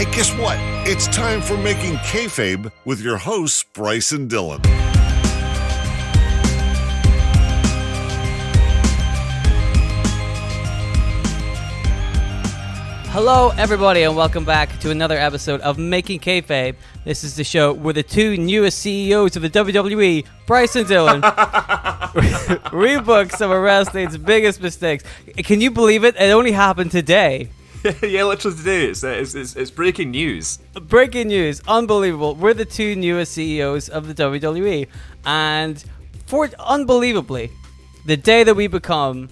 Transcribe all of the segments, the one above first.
Hey, guess what? It's time for Making Kayfabe with your hosts, Bryce and Dylan. Hello, everybody, and welcome back to another episode of Making Kayfabe. This is the show where the two newest CEOs of the WWE, Bryce and Dylan, rebook some of wrestling's biggest mistakes. Can you believe it? It only happened today. Yeah, literally today. It's breaking news. Breaking news. Unbelievable. We're the two newest CEOs of the WWE. And unbelievably, the day that we become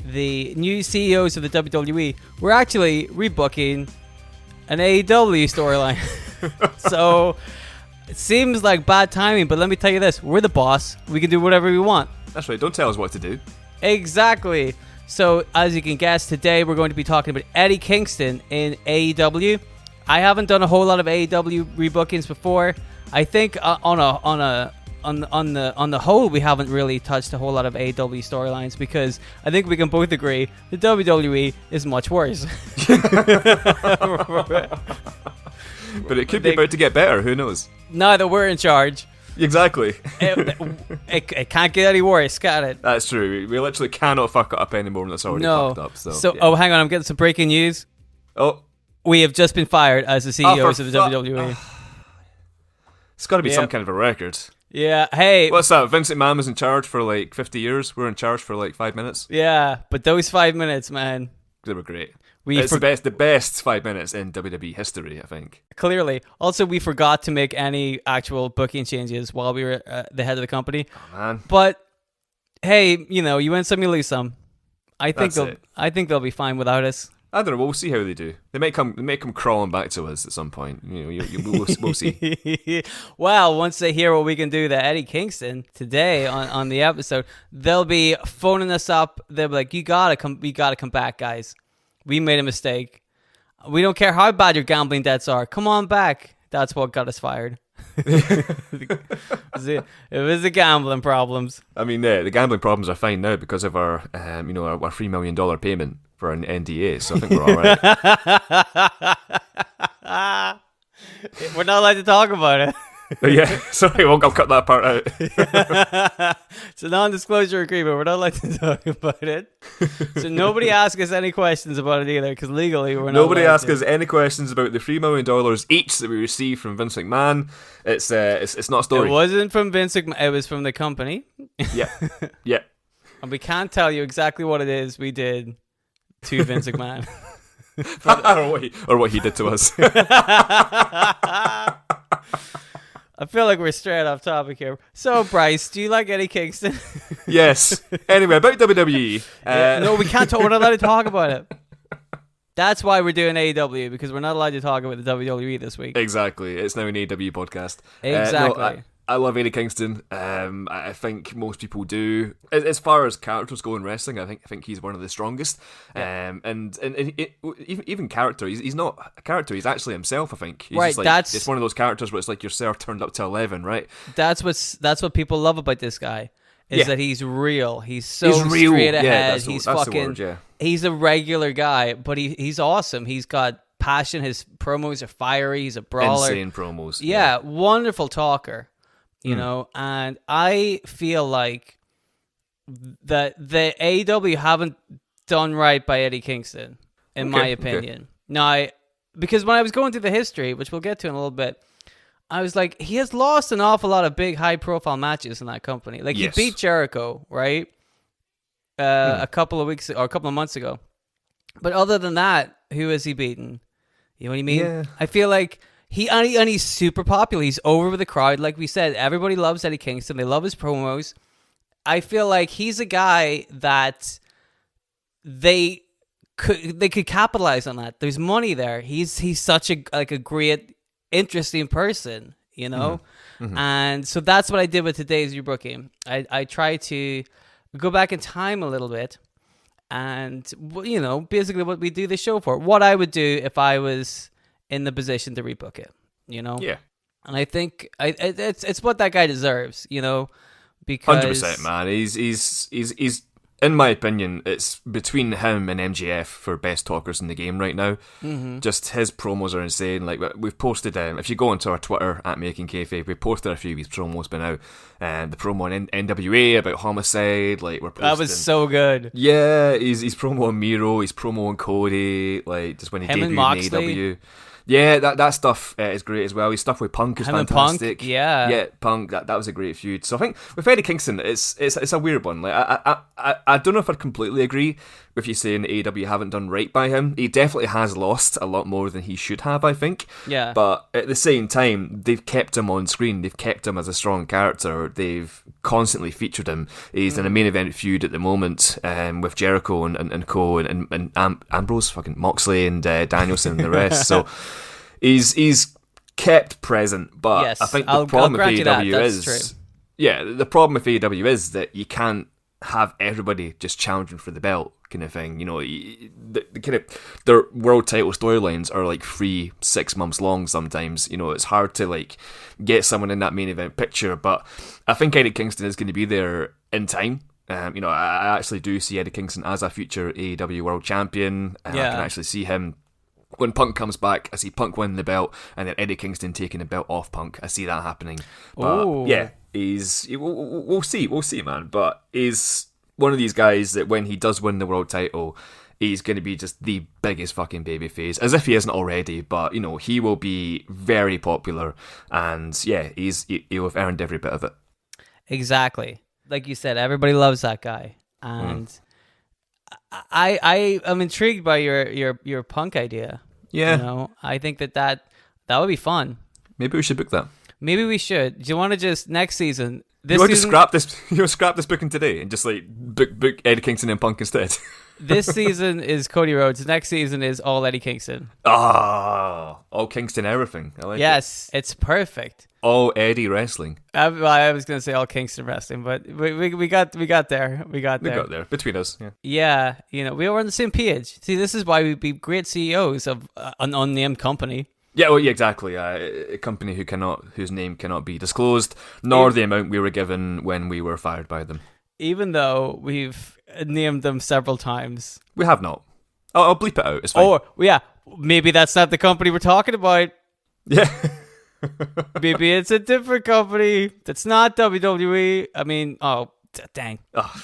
the new CEOs of the WWE, we're actually rebooking an AEW storyline. So it seems like bad timing, but let me tell you this. We're the boss. We can do whatever we want. That's right. Don't tell us what to do. Exactly. So, as you can guess, today we're going to be talking about Eddie Kingston in AEW. I haven't done a whole lot of AEW rebookings before. I think on the whole, we haven't really touched a whole lot of AEW storylines because I think we can both agree the WWE is much worse. But it could be about to get better. Who knows? Now that we're in charge. Exactly. It can't get any worse, can it? That's true. We literally cannot fuck it up anymore when it's already fucked up. So yeah. Oh, hang on. I'm getting some breaking news. Oh. We have just been fired as the CEOs of the WWE. It's got to be some kind of a record. Yeah, hey. What's that? Vince McMahon was in charge for like 50 years. We're in charge for like 5 minutes. Yeah, but those 5 minutes, man. They were great. It's the best 5 minutes in WWE history, I think. Clearly. Also, we forgot to make any actual booking changes while we were the head of the company. Oh, man. But, hey, you win some, you lose some. I think they'll be fine without us. I don't know. We'll see how they do. They might come crawling back to us at some point. We'll see. Well, once they hear what we can do to Eddie Kingston today on the episode, they'll be phoning us up. They'll be like, "You gotta come back, guys. We made a mistake. We don't care how bad your gambling debts are. Come on back." That's what got us fired. It was the gambling problems. I mean, the gambling problems are fine now because of our $3 million payment for an NDA. So I think we're all right. We're not allowed to talk about it. Yeah, sorry, I'll cut that part out. It's a non-disclosure agreement. We're not allowed to talk about it. So nobody ask us any questions about it either, because legally we're not. Nobody ask us any questions about the $3 million each that we received from Vince McMahon. It's not a story. It wasn't from Vince McMahon. It was from the company. Yeah, yeah. And we can't tell you exactly what it is we did to Vince McMahon, or what he did to us. I feel like we're straight off topic here. So, Bryce, do you like Eddie Kingston? Yes. Anyway, about WWE. No, we can't talk. We're not allowed to talk about it. That's why we're doing AEW, because we're not allowed to talk about the WWE this week. Exactly. It's now an AEW podcast. Exactly. I love Eddie Kingston. I think most people do. As far as characters go in wrestling, I think he's one of the strongest. Yeah. And even character, he's not a character. He's actually himself. I think. He's right. Just it's one of those characters where it's like yourself turned up to 11. Right. That's what people love about this guy. Is that he's real. He's real. Straight ahead. Yeah, he's that's fucking. The word, yeah. He's a regular guy, but he's awesome. He's got passion. His promos are fiery. He's a brawler. Insane promos. Yeah, wonderful talker. And I feel like that the AEW haven't done right by Eddie Kingston, in my opinion. Okay. Now, because when I was going through the history, which we'll get to in a little bit, I was like, he has lost an awful lot of big, high-profile matches in that company. Like, he beat Jericho, right? A couple of months ago. But other than that, who has he beaten? You know what I mean? Yeah. I feel like he's super popular. He's over with the crowd. Like we said, everybody loves Eddie Kingston. They love his promos. I feel like he's a guy that they could capitalize on that. There's money there. He's such a great, interesting person, Mm-hmm. And so that's what I did with today's rebooking. I tried to go back in time a little bit, and basically what we do the show for. What I would do if I was in the position to rebook it, Yeah. And I think it's what that guy deserves, because 100%, man. He's in my opinion, it's between him and MJF for best talkers in the game right now. Mm-hmm. Just his promos are insane. Like, we've posted, if you go onto our Twitter at Making Kayfabe, we posted a few of his promos been out. The promo on NWA about Homicide, like, we're posting. That was so good. Yeah, his promo on Miro, his promo on Cody, like, just when he Him and debuted Moxley. in AEW. Yeah, that stuff is great as well. His stuff with Punk is Him and fantastic. Punk, yeah, Punk. That was a great feud. So I think with Eddie Kingston, it's a weird one. Like I don't know if I'd completely agree with you saying that AEW haven't done right by him. He definitely has lost a lot more than he should have, I think. Yeah. But at the same time, they've kept him on screen. They've kept him as a strong character. They've constantly featured him. He's in a main event feud at the moment with Jericho and Co and Ambrose, fucking Moxley and Danielson and the rest. So he's kept present. But Yes, I think I'll the problem with grant you that. AEW That's is true. yeah, the problem with AEW is that you can't have everybody just challenging for the belt kind of thing. You know, the kind of their world title storylines are like 3-6 months long sometimes. You know, it's hard to like get someone in that main event picture. But I think Eddie Kingston is going to be there in time. You know, I actually do see Eddie Kingston as a future AEW world champion. I can actually see him. When Punk comes back, I see Punk winning the belt, and then Eddie Kingston taking the belt off Punk. I see that happening. But Ooh. yeah, we'll see, man. But he's one of these guys that when he does win the world title, he's going to be just the biggest fucking babyface, as if he isn't already. But you know, he will be very popular, and yeah, he'll have earned every bit of it. Exactly. Like you said, everybody loves that guy, and I am intrigued by your Punk idea. Yeah, You know, I think that would be fun. maybe we should book that. Maybe we should. Do you want to just next season? You want to scrap this? You want to scrap this booking today and just like book Eddie Kingston and Punk instead? This season is Cody Rhodes. Next season is all Eddie Kingston. All Kingston everything. I like it. Yes, it's perfect. All Eddie wrestling. I was gonna say all Kingston wrestling, but we got there. We got We there. got there between us. Yeah. Yeah, you know, we were on the same page. See, this is why we'd be great CEOs of an unnamed company. Yeah, well, yeah, exactly. A company whose name cannot be disclosed, nor the amount we were given when we were fired by them. Even though we've named them several times. We have not. I'll bleep it out. It's fine. Or, yeah, maybe that's not the company we're talking about. Yeah. Maybe it's a different company that's not WWE. I mean, dang. Oh,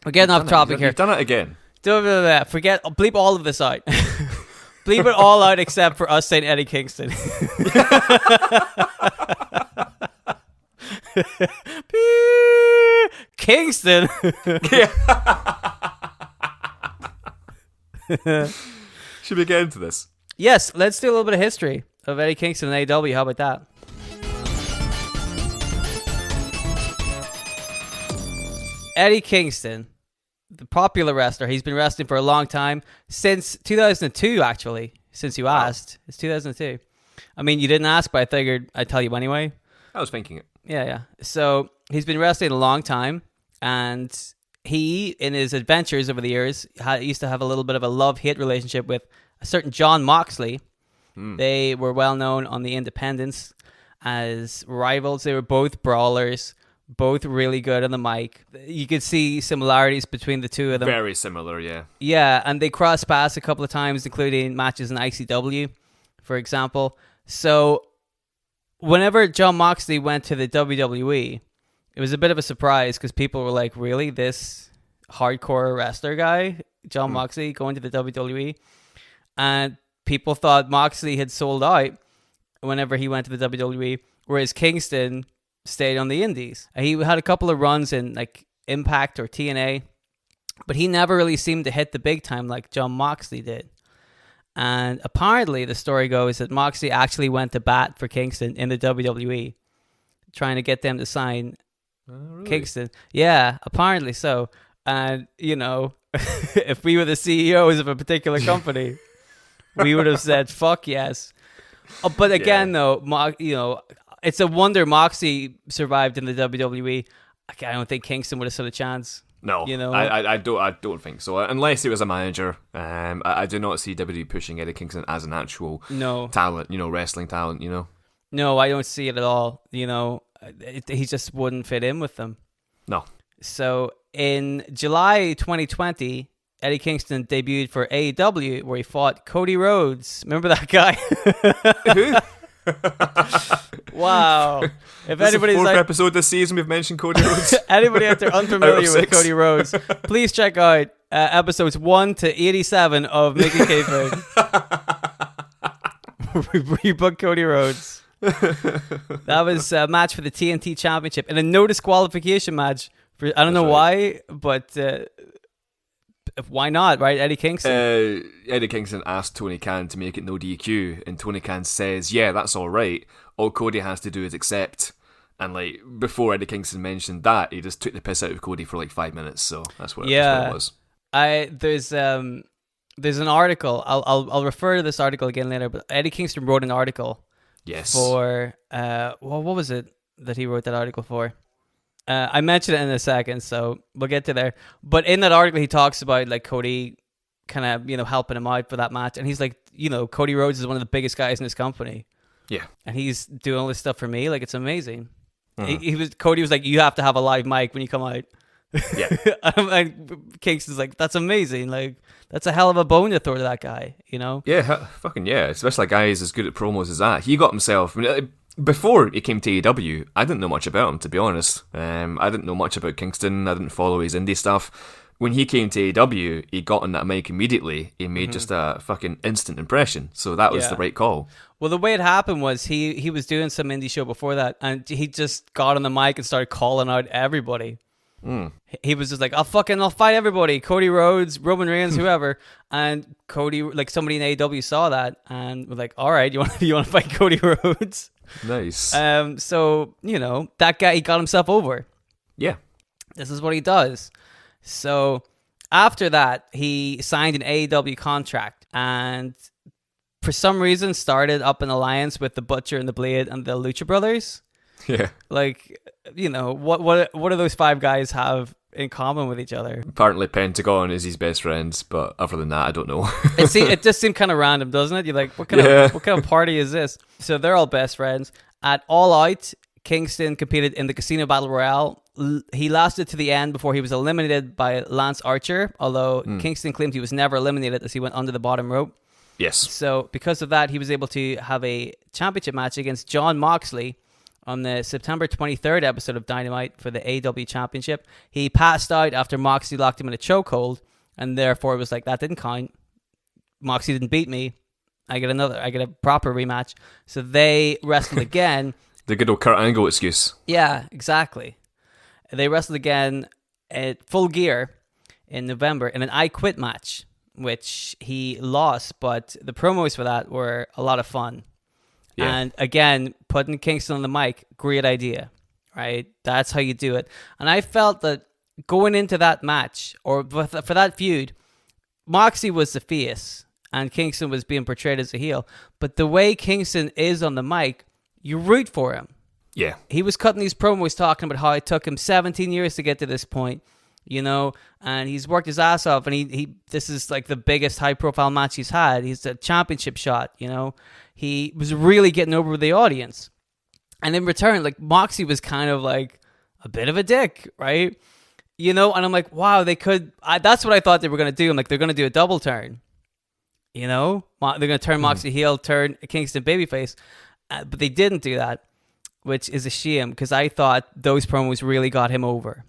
We're getting off topic here. You've done it again. Forget, bleep all of this out. Bleep it all out except for us saying Eddie Kingston. Kingston. Should we get into this? Yes, let's do a little bit of history of Eddie Kingston and AEW. How about that? Eddie Kingston, the popular wrestler. He's been wrestling for a long time, since 2002, actually, since you asked. It's 2002. I mean, you didn't ask, but I figured I'd tell you anyway. I was thinking it. Yeah. So he's been wrestling a long time, and he, in his adventures over the years, used to have a little bit of a love-hate relationship with a certain John Moxley. They were well known on the independents as rivals. They were both brawlers, both really good on the mic. You could see similarities between the two of them. Very similar, yeah. Yeah, and they crossed paths a couple of times, including matches in ICW, for example. So whenever John Moxley went to the WWE, it was a bit of a surprise because people were like, really? This hardcore wrestler guy, John Moxley, going to the WWE? And people thought Moxley had sold out whenever he went to the WWE, whereas Kingston stayed on the indies. He had a couple of runs in like Impact or TNA, but he never really seemed to hit the big time like John Moxley did. And apparently the story goes that Moxley actually went to bat for Kingston in the WWE, trying to get them to sign Kingston. Yeah, apparently so. And, you know, if we were the CEOs of a particular company, we would have said, fuck yes. But again, though, you know, it's a wonder Moxley survived in the WWE. I don't think Kingston would have stood a chance. No, you know, I don't think so. Unless he was a manager, I do not see WWE pushing Eddie Kingston as an actual talent. You know, wrestling talent. You know, no, I don't see it at all. You know, he just wouldn't fit in with them. No, So in July 2020, Eddie Kingston debuted for AEW, where he fought Cody Rhodes. Remember that guy? Who? Wow. If This is the anybody's fourth like, episode this season we've mentioned Cody Rhodes. anybody out there unfamiliar Out of with six. Cody Rhodes, please check out episodes 1 to 87 of Making Kayfabe. Rebook Cody Rhodes. That was a match for the TNT Championship and a no disqualification match. I don't know why, but why not, right? Eddie Kingston. Eddie Kingston asked Tony Khan to make it no DQ, and Tony Khan says, yeah, that's all right. All Cody has to do is accept. And like before Eddie Kingston mentioned that, he just took the piss out of Cody for like 5 minutes. So that's what it was. There's an article. I'll refer to this article again later. But Eddie Kingston wrote an article. Yes. For what was it that he wrote that article for? I mentioned it in a second, so we'll get to there. But in that article, he talks about like Cody kind of helping him out for that match, and he's like, Cody Rhodes is one of the biggest guys in this company. Yeah, and he's doing all this stuff for me. Like, it's amazing. Cody was like, you have to have a live mic when you come out. Yeah, and Kingston's like, that's amazing. Like, that's a hell of a bone to throw to that guy. Yeah, fucking yeah. Especially a guy who's as good at promos as that. He got himself. Before he came to AEW, I didn't know much about him, to be honest. I didn't know much about Kingston. I didn't follow his indie stuff. When he came to AEW, he got on that mic immediately. He made just a fucking instant impression. So that was the right call. Well, the way it happened was he was doing some indie show before that, and he just got on the mic and started calling out everybody. He was just like, I'll fight everybody. Cody Rhodes, Roman Reigns, whoever. And Cody, like somebody in AEW saw that and was like, all right, you want to fight Cody Rhodes? Nice. So, that guy, he got himself over. Yeah. This is what he does. So after that, he signed an AEW contract and for some reason started up an alliance with the Butcher and the Blade and the Lucha Brothers. Yeah. Like, what do those five guys have in common with each other? Apparently Pentagon is his best friends, but other than that, I don't know. It just seemed kind of random, doesn't it? You're like, what kind of party is this? So they're all best friends. At All Out, Kingston competed in the Casino Battle Royale. He lasted to the end before he was eliminated by Lance Archer, although Kingston claimed he was never eliminated as he went under the bottom rope. Yes. So because of that, he was able to have a championship match against Jon Moxley on the September 23rd episode of Dynamite for the AEW Championship. He passed out after Moxley locked him in a chokehold, and therefore it was like, that didn't count. Moxley didn't beat me. I get a proper rematch. So they wrestled again. The good old Kurt Angle excuse. Yeah, exactly. They wrestled again at Full Gear in November in an I Quit match, which he lost, but the promos for that were a lot of fun. Yeah. And again, putting Kingston on the mic, great idea, right? That's how you do it. And I felt that going into that match, or for that feud, Moxie was the face, and Kingston was being portrayed as a heel. But the way Kingston is on the mic, you root for him. Yeah. He was cutting these promos talking about how it took him 17 years to get to this point, and he's worked his ass off, and he this is like the biggest high-profile match he's had. He's a championship shot, He was really getting over with the audience. And in return, like, Moxie was kind of like a bit of a dick, right? And I'm like, wow, that's what I thought they were going to do. I'm like, they're going to do a double turn. They're going to turn Moxie heel, turn Kingston babyface. But they didn't do that, which is a shame, because I thought those promos really got him over,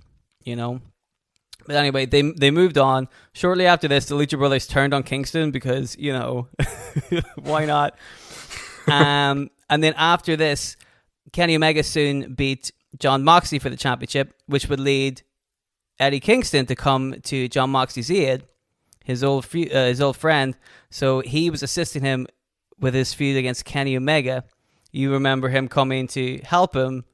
But anyway, they moved on. Shortly after this, the Lucha Brothers turned on Kingston because, why not? And then after this, Kenny Omega soon beat Jon Moxley for the championship, which would lead Eddie Kingston to come to Jon Moxley's aid, his old friend. So he was assisting him with his feud against Kenny Omega. You remember him coming to help him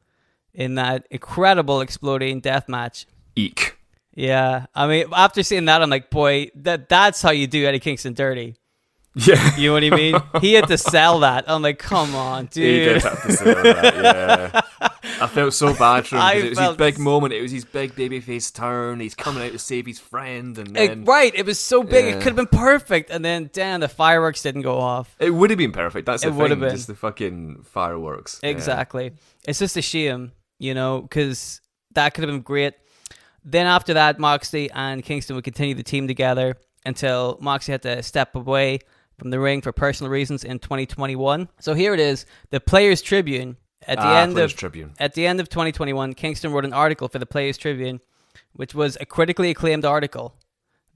in that incredible exploding death match. Eek. Yeah, I mean, after seeing that, I'm like, boy, that's how you do Eddie Kingston dirty. Yeah. You know what I mean? He had to sell that. I'm like, come on, dude. He did have to sell that, yeah. I felt so bad for him because it was his big moment. It was his big babyface turn. He's coming out to save his friend. And then, right, it was so big. It could have been perfect. And then, damn, the fireworks didn't go off. It would have been perfect. That's the thing. Been. Just the fucking fireworks. Exactly. Yeah. It's just a shame, because that could have been great. Then after that, Moxley and Kingston would continue the team together until Moxley had to step away from the ring for personal reasons in 2021. So here it is, the Players Tribune. At the end of 2021, Kingston wrote an article for the Players Tribune, which was a critically acclaimed article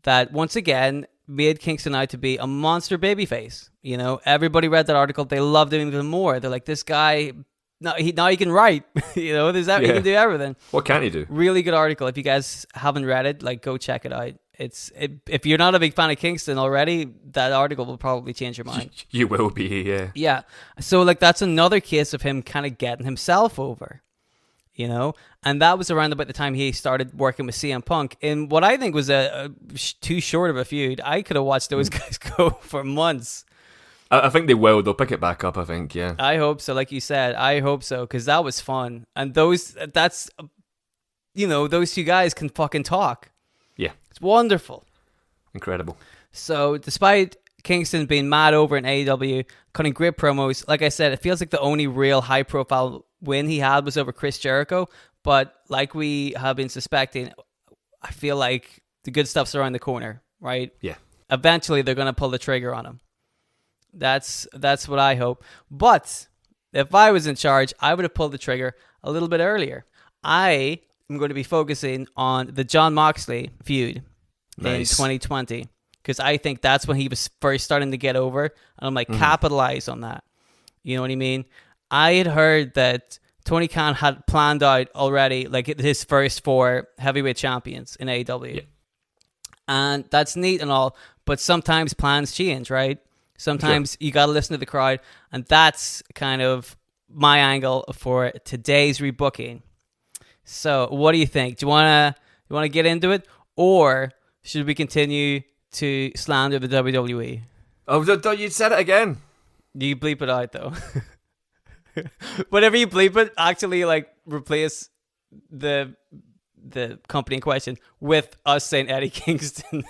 that once again made Kingston out to be a monster babyface. You know, everybody read that article. They loved him even more. They're like, this guy, now he can write. You know, he can do everything. What can he do? Really good article. If you guys haven't read it, like, go check it out. If you're not a big fan of Kingston already, that article will probably change your mind. You will be, yeah. Yeah. So, like, that's another case of him kind of getting himself over, you know? And that was around about the time he started working with CM Punk in what I think was a too short of a feud. I could have watched those guys go for months. I think they will. They'll pick it back up, I think, yeah. I hope so. Like you said, I hope so, because that was fun. And those two guys can fucking talk. Yeah. It's wonderful. Incredible. So, despite Kingston being mad over in AEW, cutting great promos, like I said, it feels like the only real high-profile win he had was over Chris Jericho. But like we have been suspecting, I feel like the good stuff's around the corner, right? Yeah. Eventually, they're going to pull the trigger on him. That's what I hope. But if I was in charge, I would have pulled the trigger a little bit earlier. I am going to be focusing on the Jon Moxley feud in 2020, because I think that's when he was first starting to get over, and I'm like, capitalize on that. You know what I mean? I had heard that Tony Khan had planned out already, like, his first 4 heavyweight champions in AEW. Yeah. And that's neat and all, but sometimes plans change, right? Sometimes you got to listen to the crowd, and that's kind of my angle for today's rebooking. So, what do you think? Do you want to get into it, or should we continue to slander the WWE? Oh, you said it again. You bleep it out, though. Whenever you bleep it, actually, like, replace the company in question with us saying Eddie Kingston.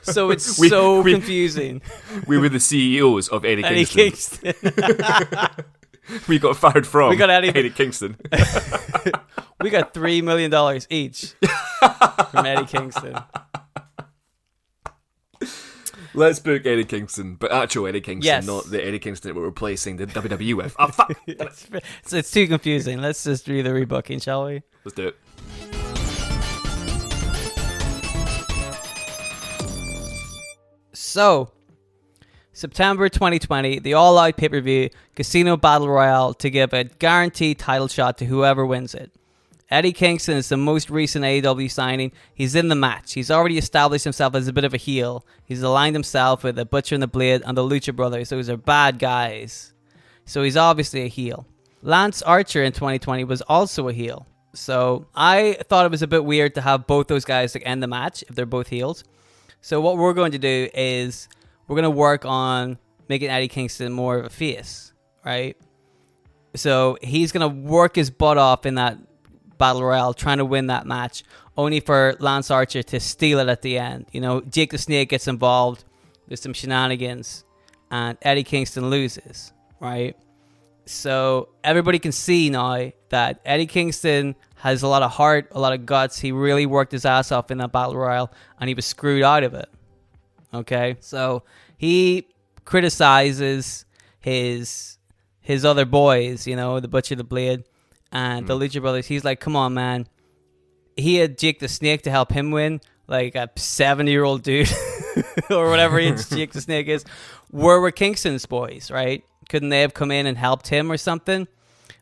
So it's confusing. We were the CEOs of Eddie Kingston. We got fired from Eddie Kingston. We got $3 million each from Eddie Kingston. Let's book Eddie Kingston, but actual Eddie Kingston, not the Eddie Kingston that we're replacing the WWE with. Oh, fuck! It's too confusing. Let's just do the rebooking, shall we? Let's do it. So, September 2020, the all-out pay-per-view Casino Battle Royale to give a guaranteed title shot to whoever wins it. Eddie Kingston is the most recent AEW signing. He's in the match. He's already established himself as a bit of a heel. He's aligned himself with the Butcher and the Blade and the Lucha Brothers. Those are bad guys. So he's obviously a heel. Lance Archer in 2020 was also a heel. So I thought it was a bit weird to have both those guys to end the match if they're both heels. So what we're going to do is we're going to work on making Eddie Kingston more of a face, right? So he's going to work his butt off in that Battle Royale trying to win that match, only for Lance Archer to steal it at the end. You know, Jake the Snake gets involved, there's some shenanigans, and Eddie Kingston loses, right? So everybody can see now that Eddie Kingston has a lot of heart, a lot of guts. He really worked his ass off in that Battle Royale, and he was screwed out of it. Okay? So he criticizes his other boys, you know, the Butcher, the Blade, and the Lucha Brothers. He's like, come on, man. He had Jake the Snake to help him win, like a 70-year-old dude, or whatever age Jake the Snake is. Where were Kingston's boys, right? Couldn't they have come in and helped him or something?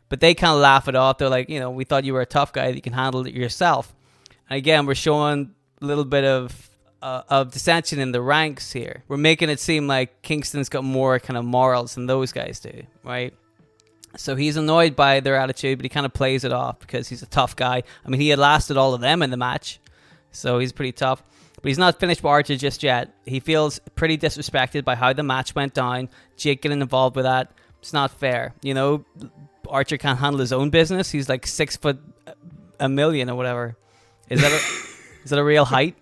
But they kind of laugh it off. They're like, you know, we thought you were a tough guy that you can handle it yourself. And again, we're showing a little bit of dissension in the ranks here. We're making it seem like Kingston's got more kind of morals than those guys do, right? So he's annoyed by their attitude, but he kind of plays it off because he's a tough guy. I mean, he had lasted all of them in the match, so he's pretty tough. But he's not finished with Archer just yet. He feels pretty disrespected by how the match went down. Jake getting involved with that, it's not fair. You know, Archer can't handle his own business. He's like 6'1" or whatever. Is that a real height?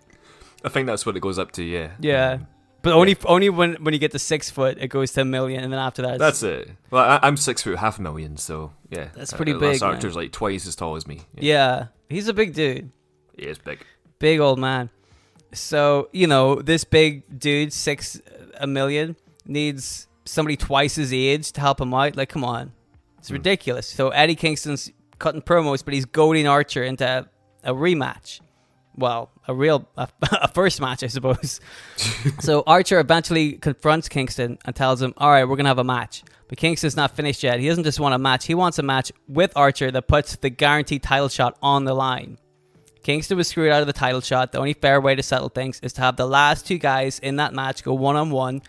I think that's what it goes up to, yeah. Yeah. But only when you get to 6 foot, it goes to 1 million, and then after that, That's it. Well, I'm 6 foot, 500,000, so yeah, That's pretty big, Lance man. Archer's like twice as tall as me. Yeah, he's a big dude, He is big. big old man. So this big dude, 1 million, needs somebody twice his age to help him out. Like, come on, it's ridiculous. So Eddie Kingston's cutting promos, but he's goading Archer into a rematch. Well, a first match, I suppose. So Archer eventually confronts Kingston and tells him, all right, we're going to have a match. But Kingston's not finished yet. He doesn't just want a match. He wants a match with Archer that puts the guaranteed title shot on the line. Kingston was screwed out of the title shot. The only fair way to settle things is to have the last 2 guys in that match go one-on-one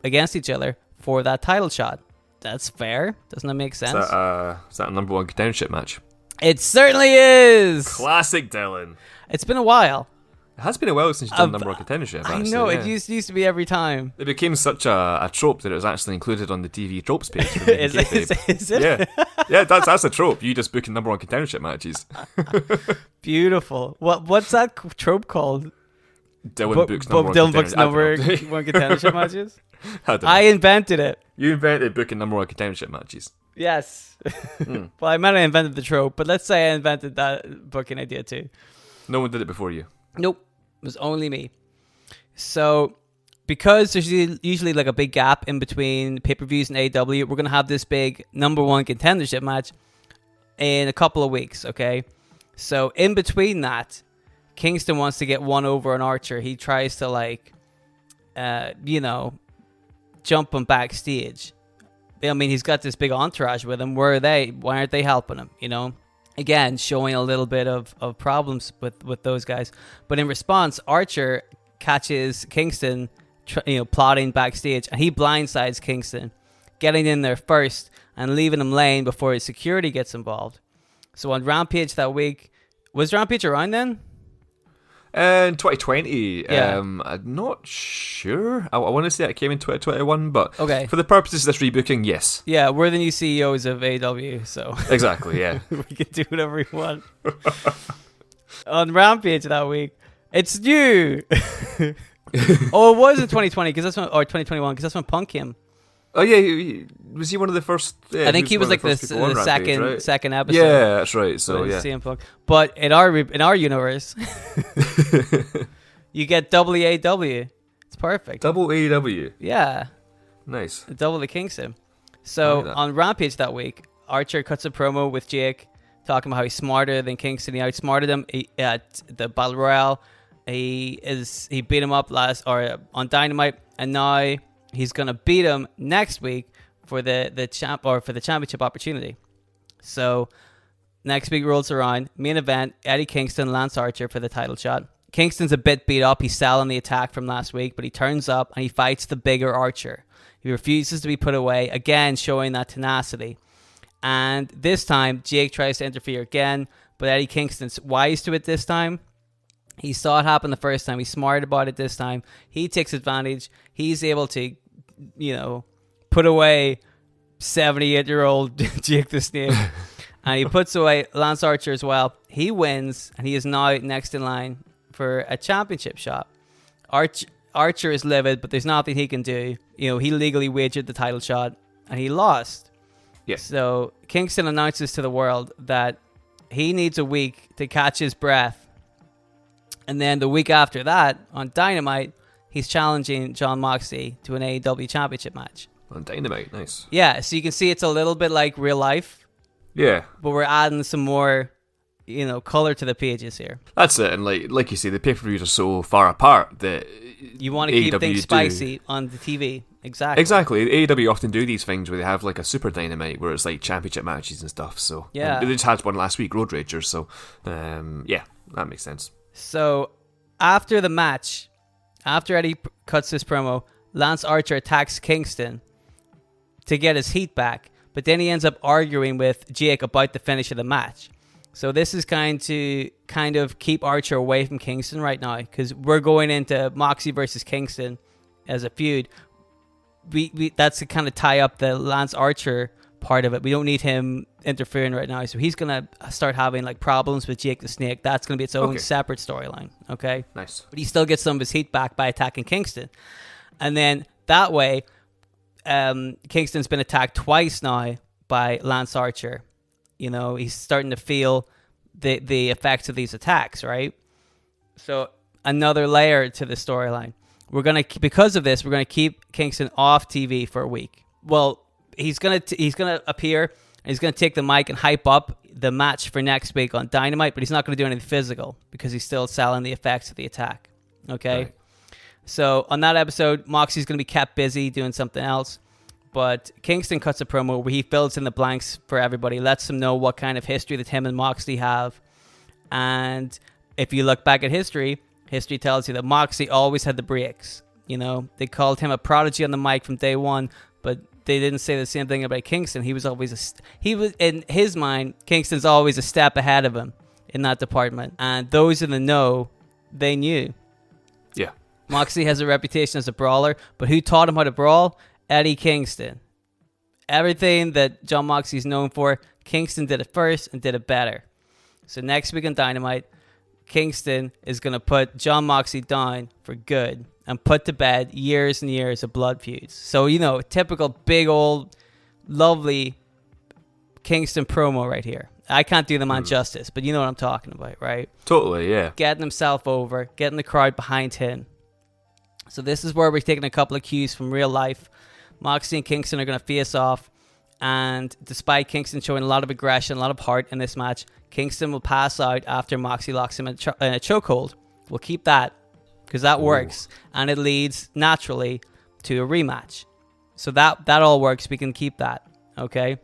against each other for that title shot. That's fair. Doesn't that make sense? Is that a number 1 contendership match? It certainly is. Classic Dylan. It's been a while. It has been a while since you've done number 1 contendership. I Actually, know, yeah. it used to be every time. It became such a trope that it was actually included on the TV tropes page. For Is it? Yeah, that's a trope. You just booking number 1 contendership matches. Beautiful. What's that trope called? Dylan books number 1 number 1 contendership matches? I don't know. I invented it. You invented booking number 1 contendership matches. Yes. Well, I meant I invented the trope, but let's say I invented that booking idea too. No one did it before you. Nope. It was only me. So, because there's usually like a big gap in between pay-per-views and AEW, we're going to have this big number 1 contendership match in a couple of weeks, okay? So, in between that, Kingston wants to get one over on Archer. He tries to jump him backstage. I mean, he's got this big entourage with him. Where are they? Why aren't they helping him, Again, showing a little bit of problems with those guys. But in response, Archer catches Kingston, plotting backstage, and he blindsides Kingston, getting in there first and leaving him laying before his security gets involved. So on Rampage that week, was Rampage around then? In 2020, Yeah. I'm not sure. I want to say it came in 2021, but Okay. for the purposes of this rebooking, yes. Yeah, we're the new CEOs of AEW, so Exactly, yeah. we can do whatever we want. On Rampage that week, it's new. Oh, it was in 2020 or 2021 because that's when Punk came. Oh yeah, was he one of the first? Yeah, I think he was one like of the first people on the Rampage, right? second episode. Yeah, that's right. So yeah, CM Punk. But in our universe, you get double AEW. It's perfect. double AEW. Yeah, Nice. double the Kingston. I So like that. on Rampage that week, Archer cuts a promo with Jake, talking about how he's smarter than Kingston. He outsmarted him at the Battle Royale. He beat him up on Dynamite, and now he's gonna beat him next week for the championship opportunity. So next week rolls around, main event: Eddie Kingston, Lance Archer for the title shot. Kingston's a bit beat up. He's selling the attack from last week, but he turns up and he fights the bigger Archer. He refuses to be put away, again showing that tenacity. And this time, Jake tries to interfere again, but Eddie Kingston's wise to it this time. He saw it happen the first time. He's smart about it this time. He takes advantage. He's able to, put away 78-year-old Jake the Snake. And he puts away Lance Archer as well. He wins, and he is now next in line for a championship shot. Archer is livid, but there's nothing he can do. He legally wagered the title shot, and he lost. Yeah. So Kingston announces to the world that he needs a week to catch his breath. And then the week after that, on Dynamite, he's challenging Jon Moxley to an AEW championship match. On Dynamite, nice. Yeah, so you can see it's a little bit like real life, Yeah, but we're adding some more, color to the pages here. that's it. And like you say, the pay-per-views are so far apart that You want to keep AEW things spicy on the TV. Exactly. Exactly. AEW often do these things where they have like a super Dynamite where it's like championship matches and stuff. So Yeah. they just had one last week, Road Ragers. So yeah, that makes sense. So after the match, after Eddie cuts his promo, Lance Archer attacks Kingston to get his heat back, but then he ends up arguing with Jake about the finish of the match. So this is kind of keep Archer away from Kingston right now, because we're going into Moxie versus Kingston as a feud. We that's to kind of tie up the Lance Archer part of it. We don't need him interfering right now, so he's gonna start having like problems with Jake the Snake. That's gonna be its own Okay. separate storyline. Okay, Nice. but he still gets some of his heat back by attacking Kingston. And then that way, Kingston's been attacked twice now by Lance Archer. You know, he's starting to feel the effects of these attacks, right? So another layer to the storyline. Because of this, we're gonna keep Kingston off TV for a week. Well, he's gonna appear and he's gonna take the mic and hype up the match for next week on Dynamite, but he's not gonna do anything physical because he's still selling the effects of the attack. Okay. Right. So on that episode, Moxie's going to be kept busy doing something else. But Kingston cuts a promo where he fills in the blanks for everybody, lets them know what kind of history that him and Moxley have. And if you look back at history tells you that Moxley always had the breaks. You know, they called him a prodigy on the mic from day one, but they didn't say the same thing about Kingston. He was in his mind, Kingston's always a step ahead of him in that department. And those in the know, they knew. Yeah. Moxley has a reputation as a brawler, but who taught him how to brawl? Eddie Kingston. Everything that Jon Moxley's known for, Kingston did it first and did it better. So next week on Dynamite, Kingston is going to put Jon Moxley down for good and put to bed years and years of blood feuds. So, you know, typical big old lovely Kingston promo right here. I can't do the man justice, but you know what I'm talking about, right? Totally, yeah. Getting himself over, getting the crowd behind him. So this is where we're taking a couple of cues from real life. Moxley and Kingston are going to face off. And despite Kingston showing a lot of aggression, a lot of heart in this match, Kingston will pass out after Moxley locks him in a chokehold. We'll keep that because that works. And it leads naturally to a rematch. So that all works. We can keep that. Okay?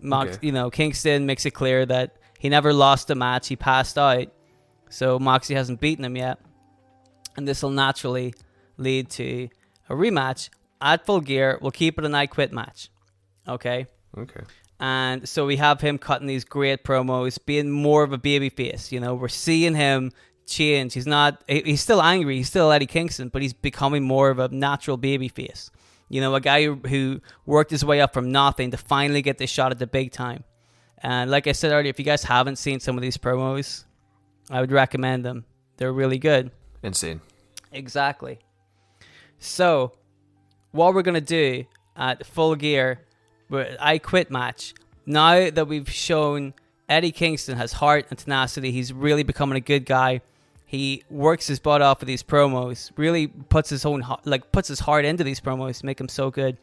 You know, Kingston makes it clear that he never lost a match. He passed out. So Moxley hasn't beaten him yet. And this will naturally lead to a rematch at Full Gear. We'll keep it an I Quit match. Okay. And so we have him cutting these great promos, being more of a babyface. You know, we're seeing him change. He's still angry. He's still Eddie Kingston, but he's becoming more of a natural babyface. You know, a guy who worked his way up from nothing to finally get this shot at the big time. And like I said earlier, if you guys haven't seen some of these promos, I would recommend them. They're really good. Insane. Exactly. So, what we're going to do at Full Gear, I Quit match, now that we've shown Eddie Kingston has heart and tenacity, he's really becoming a good guy. He works his butt off with these promos, really puts his heart into these promos to make them so good.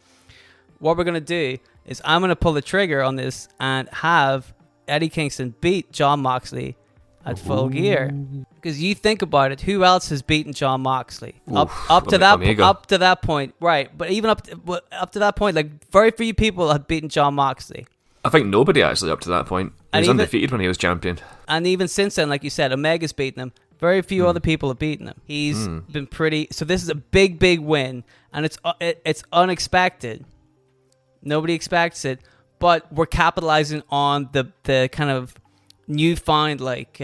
What we're going to do is I'm going to pull the trigger on this and have Eddie Kingston beat Jon Moxley at Full Gear. Because you think about it, who else has beaten Jon Moxley? Up to that point, right? But even up to that point, like very few people have beaten Jon Moxley. I think nobody actually up to that point. He was undefeated when he was champion. And even since then, like you said, Omega's beaten him. Very few other people have beaten him. He's been pretty. So this is a big win, and it's unexpected. Nobody expects it, but we're capitalizing on the kind of newfound like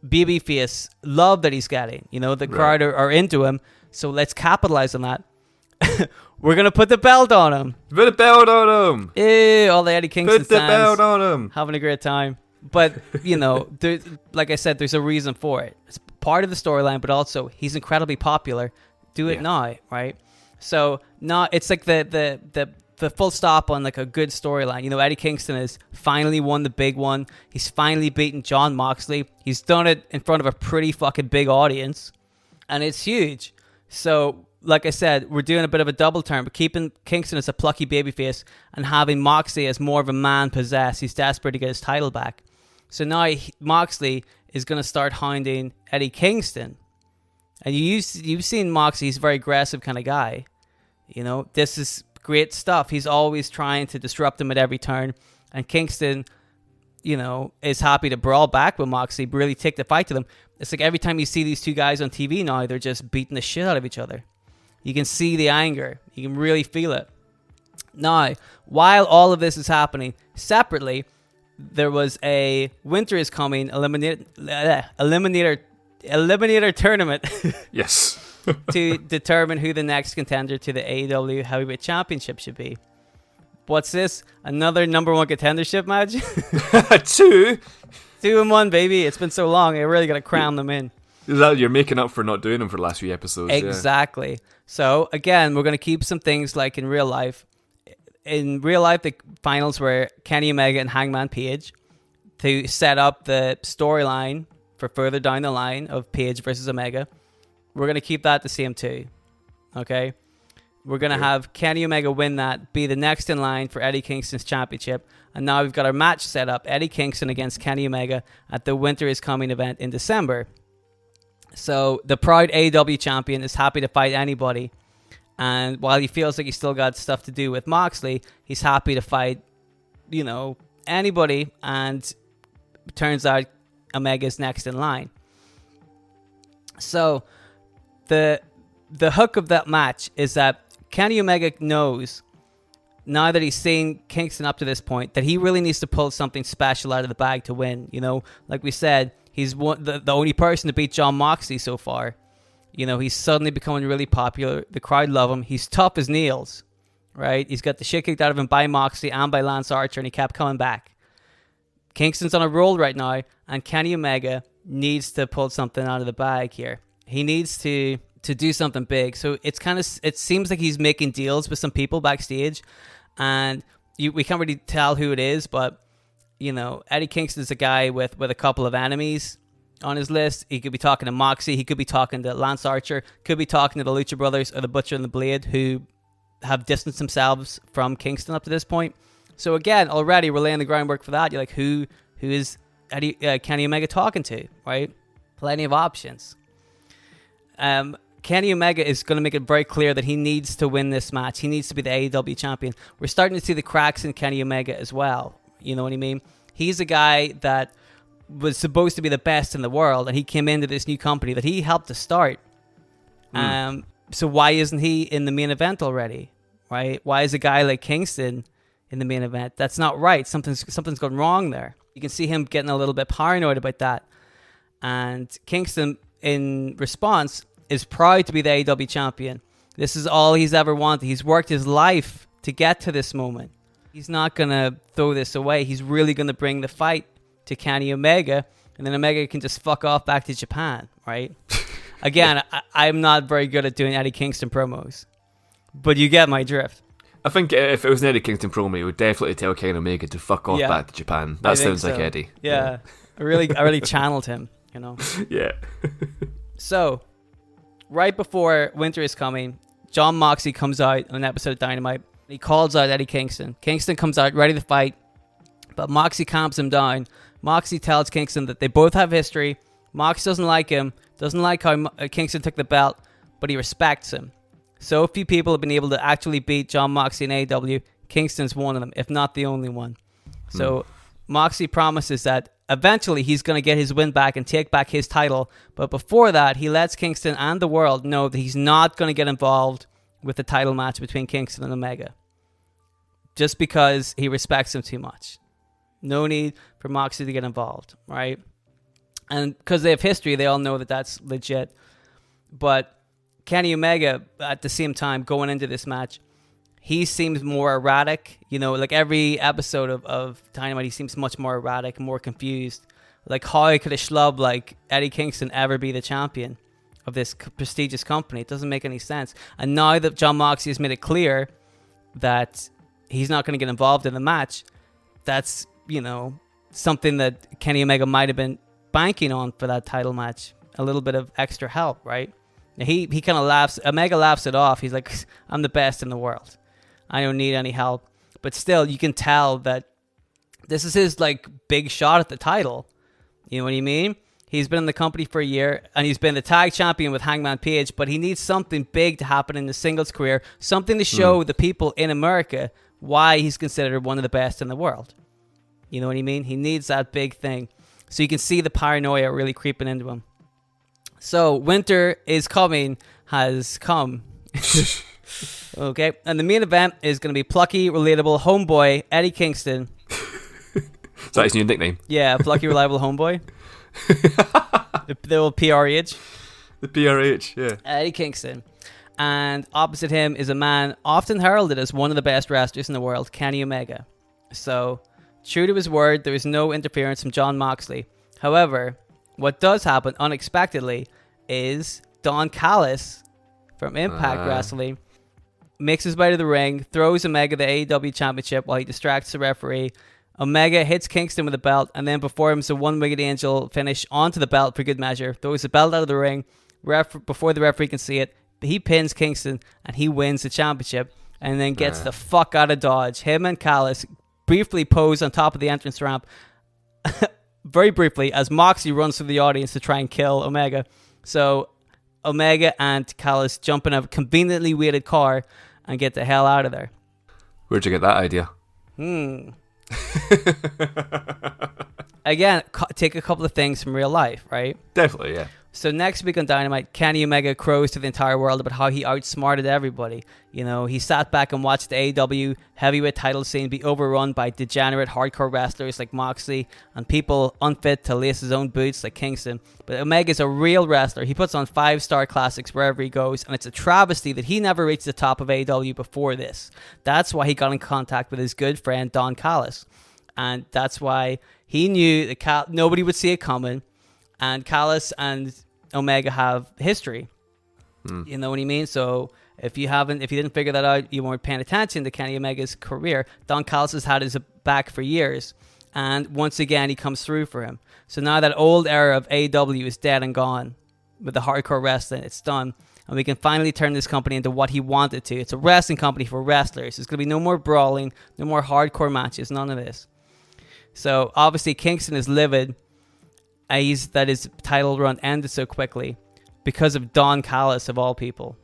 babyface love that he's getting. You know, the crowd are into him, so let's capitalize on that. We're gonna put the belt on him. Put the belt on him. Ew, all the Eddie Kingston Put the belt on him. Having a great time. But you know, like I said, there's a reason for it. It's part of the storyline, but also he's incredibly popular. Do it now, right? So now it's like the full stop on like a good storyline. You know, Eddie Kingston has finally won the big one. He's finally beaten Jon Moxley. He's done it in front of a pretty fucking big audience, and it's huge. So, like I said, we're doing a bit of a double turn, but keeping Kingston as a plucky babyface and having Moxley as more of a man possessed. He's desperate to get his title back. So now Moxley is going to start hounding Eddie Kingston. And you've seen Moxley. He's a very aggressive kind of guy. You know, this is great stuff. He's always trying to disrupt him at every turn. And Kingston, you know, is happy to brawl back with Moxley, really take the fight to them. It's like every time you see these two guys on TV now, they're just beating the shit out of each other. You can see the anger. You can really feel it. Now, while all of this is happening, separately, there was a Winter is Coming eliminator tournament. Yes. To determine who the next contender to the AEW Heavyweight Championship should be. What's this? Another number one contendership match? 2? 2 in 1, baby. It's been so long. I really got to cram them in. You're making up for not doing them for the last few episodes. Exactly. Yeah. So again, we're going to keep some things like in real life. In real life, the finals were Kenny Omega and Hangman Page to set up the storyline for further down the line of Page versus Omega. We're going to keep that the same too. Okay? We're going to have Kenny Omega win that, be the next in line for Eddie Kingston's championship. And now we've got our match set up, Eddie Kingston against Kenny Omega at the Winter is Coming event in December. So the proud AEW champion is happy to fight anybody. And while he feels like he's still got stuff to do with Moxley, he's happy to fight, anybody. And turns out Omega's next in line. So the hook of that match is that Kenny Omega knows, now that he's seen Kingston up to this point, that he really needs to pull something special out of the bag to win. Like we said, he's the only person to beat Jon Moxley so far. He's suddenly becoming really popular. The crowd love him. He's tough as nails, right? He's got the shit kicked out of him by Moxley and by Lance Archer, and he kept coming back. Kingston's on a roll right now, and Kenny Omega needs to pull something out of the bag here. He needs to do something big. So it seems like he's making deals with some people backstage, and we can't really tell who it is, but Eddie Kingston's a guy with a couple of enemies on his list. He could be talking to Moxie, he could be talking to Lance Archer, could be talking to the Lucha Brothers or the Butcher and the Blade, who have distanced themselves from Kingston up to this point. So again, already we're laying the groundwork for that. You're like, who is Kenny Omega talking to, right? Plenty of options. Kenny Omega is going to make it very clear that he needs to win this match. He needs to be the AEW champion. We're starting to see the cracks in Kenny Omega as well. You know what I mean? He's a guy that was supposed to be the best in the world, and he came into this new company that he helped to start. So why isn't he in the main event already? Right? Why is a guy like Kingston in the main event? That's not right. Something's gone wrong there. You can see him getting a little bit paranoid about that. And Kingston, in response, is proud to be the AEW champion. This is all he's ever wanted. He's worked his life to get to this moment. He's not going to throw this away. He's really going to bring the fight to Kenny Omega, and then Omega can just fuck off back to Japan, right? Again, I'm not very good at doing Eddie Kingston promos, but you get my drift. I think if it was an Eddie Kingston promo, he would definitely tell Kenny Omega to fuck off back to Japan. That sounds like Eddie. Yeah. I really channeled him, Yeah. So, right before Winter is Coming, Jon Moxley comes out on an episode of Dynamite. He calls out Eddie Kingston. Kingston comes out ready to fight, but Moxley calms him down. Moxley tells Kingston that they both have history. Moxley doesn't like him, doesn't like how Kingston took the belt, but he respects him. So few people have been able to actually beat Jon Moxley in AEW. Kingston's one of them, if not the only one. So Moxley promises that eventually he's going to get his win back and take back his title. But before that, he lets Kingston and the world know that he's not going to get involved with the title match between Kingston and Omega, just because he respects him too much. No need for Moxley to get involved, right? And because they have history, they all know that that's legit. But Kenny Omega, at the same time, going into this match, he seems more erratic. Like every episode of Dynamite, he seems much more erratic, more confused. Like, how could a schlub like Eddie Kingston ever be the champion of this prestigious company? It doesn't make any sense. And now that Jon Moxley has made it clear that he's not going to get involved in the match, that's, something that Kenny Omega might have been banking on for that title match. A little bit of extra help, right? He kind of laughs. Omega laughs it off. He's like, I'm the best in the world. I don't need any help. But still, you can tell that this is his big shot at the title. You know what I mean? He's been in the company for a year, and he's been the tag champion with Hangman Page, but he needs something big to happen in the singles career, something to show the people in America why he's considered one of the best in the world. You know what I mean? He needs that big thing. So you can see the paranoia really creeping into him. So Winter is Coming has come. Okay, and the main event is going to be plucky, relatable homeboy Eddie Kingston. Is that his new nickname? Yeah, plucky, reliable homeboy. the old PRH. The PRH, yeah. Eddie Kingston. And opposite him is a man often heralded as one of the best wrestlers in the world, Kenny Omega. So, true to his word, there is no interference from Jon Moxley. However, what does happen unexpectedly is Don Callis from Impact Wrestling makes his way to the ring, throws Omega the AEW Championship while he distracts the referee. Omega hits Kingston with the belt, and then performs a one-winged angel finish onto the belt for good measure. Throws the belt out of the ring before the referee can see it. He pins Kingston, and he wins the championship, and then gets the fuck out of Dodge. Him and Callis briefly pose on top of the entrance ramp, very briefly, as Moxley runs through the audience to try and kill Omega. So Omega and Callis jump in a conveniently weighted car and get the hell out of there. Where'd you get that idea? Again, take a couple of things from real life, right? Definitely, yeah. So next week on Dynamite, Kenny Omega crows to the entire world about how he outsmarted everybody. You know, he sat back and watched the AEW heavyweight title scene be overrun by degenerate hardcore wrestlers like Moxley and people unfit to lace his own boots like Kingston. But Omega's a real wrestler. He puts on 5-star classics wherever he goes, and it's a travesty that he never reached the top of AEW before this. That's why he got in contact with his good friend Don Callis. And that's why he knew that nobody would see it coming. And Callis and Omega have history. You know what I mean? So if you didn't figure that out, you weren't paying attention to Kenny Omega's career. Don Callis has had his back for years. And once again, he comes through for him. So now that old era of AEW is dead and gone with the hardcore wrestling, it's done. And we can finally turn this company into what he wanted to. It's a wrestling company for wrestlers. There's going to be no more brawling, no more hardcore matches, none of this. So obviously Kingston is livid that his title run ended so quickly because of Don Callis of all people.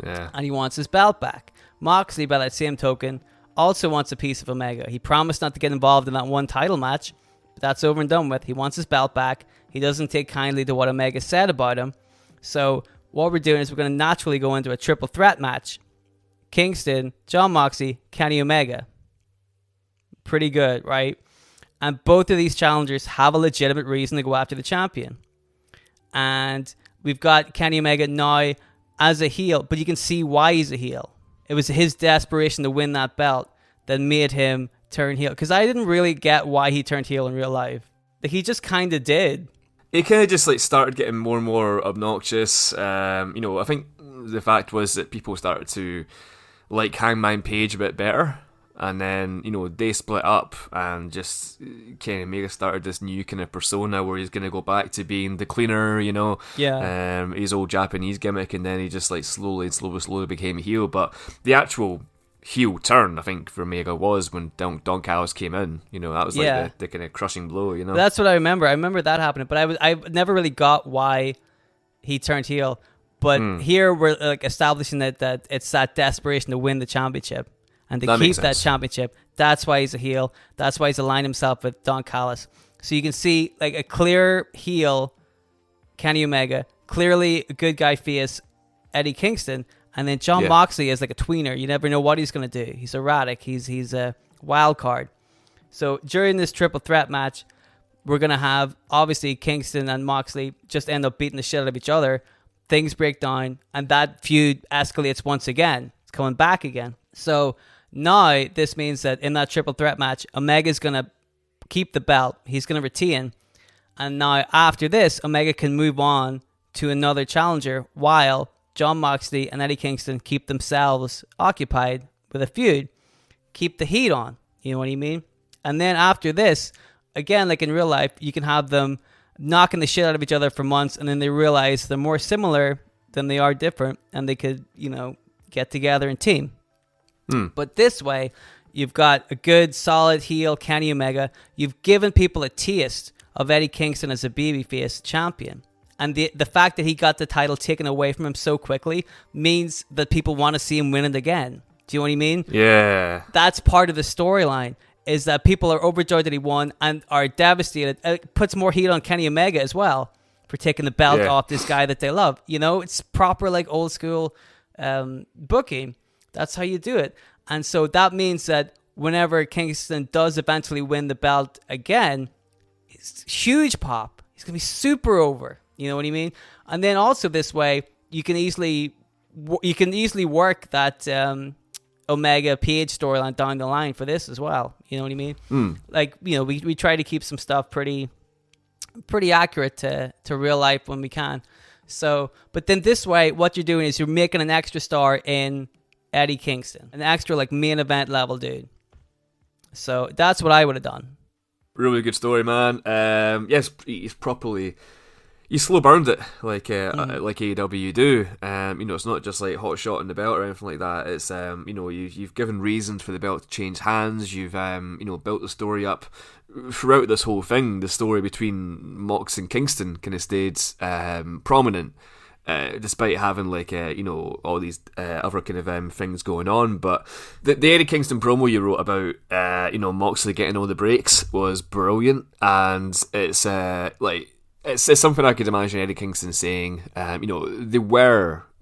Yeah. And he wants his belt back. Moxley, by that same token, also wants a piece of Omega. He promised not to get involved in that one title match, but that's over and done with. He wants his belt back. He doesn't take kindly to what Omega said about him. So what we're doing is we're going to naturally go into a triple threat match. Kingston, Jon Moxley, Kenny Omega. Pretty good, right? And both of these challengers have a legitimate reason to go after the champion. And we've got Kenny Omega now as a heel, but you can see why he's a heel. It was his desperation to win that belt that made him turn heel. Because I didn't really get why he turned heel in real life. Like, he just kind of did. He kind of just started getting more and more obnoxious. I think the fact was that people started to like Hangman Page a bit better. And then, they split up and just Kenny Omega started this new kind of persona where he's going to go back to being the cleaner, Yeah. His old Japanese gimmick, and then he just slowly became a heel. But the actual heel turn, I think, for Omega was when Don Callis came in. That was the kind of crushing blow, That's what I remember. I remember that happening, but I never really got why he turned heel. But here we're establishing that it's that desperation to win the championship. And to keep that championship. That's why he's a heel. That's why he's aligned himself with Don Callis. So you can see a clear heel, Kenny Omega, clearly a good guy face, Eddie Kingston, and then Jon Moxley is like a tweener. You never know what he's going to do. He's erratic. He's a wild card. So during this triple threat match, we're going to have, obviously, Kingston and Moxley just end up beating the shit out of each other. Things break down, and that feud escalates once again. It's coming back again. So now, this means that in that triple threat match, Omega's going to keep the belt. He's going to retain. And now, after this, Omega can move on to another challenger while Jon Moxley and Eddie Kingston keep themselves occupied with a feud. Keep the heat on. You know what I mean? And then after this, again, like in real life, you can have them knocking the shit out of each other for months, and then they realize they're more similar than they are different, and they could, get together and team. But this way, you've got a good, solid heel, Kenny Omega. You've given people a taste of Eddie Kingston as a babyface champion. And the fact that he got the title taken away from him so quickly means that people want to see him win it again. Do you know what I mean? Yeah. That's part of the storyline, is that people are overjoyed that he won and are devastated. It puts more heat on Kenny Omega as well for taking the belt off this guy that they love. It's proper, old school booking. That's how you do it. And so that means that whenever Kingston does eventually win the belt again, it's huge pop. He's going to be super over. You know what I mean? And then also this way, you can easily work that Omega Page storyline down the line for this as well. You know what I mean? We try to keep some stuff pretty pretty accurate to real life when we can. So, but then this way, what you're doing is you're making an extra star in Eddie Kingston, an extra like main event level dude. So that's what I would have done. Really good story, man. Yes, he's properly. You slow burned it like AEW do. It's not just like hot shot in the belt or anything like that. It's you've given reasons for the belt to change hands. You've built the story up throughout this whole thing. The story between Mox and Kingston kind of stayed prominent, despite having all these other kind of things going on. But the Eddie Kingston promo you wrote about Moxley getting all the breaks was brilliant, and it's It's something I could imagine Eddie Kingston saying.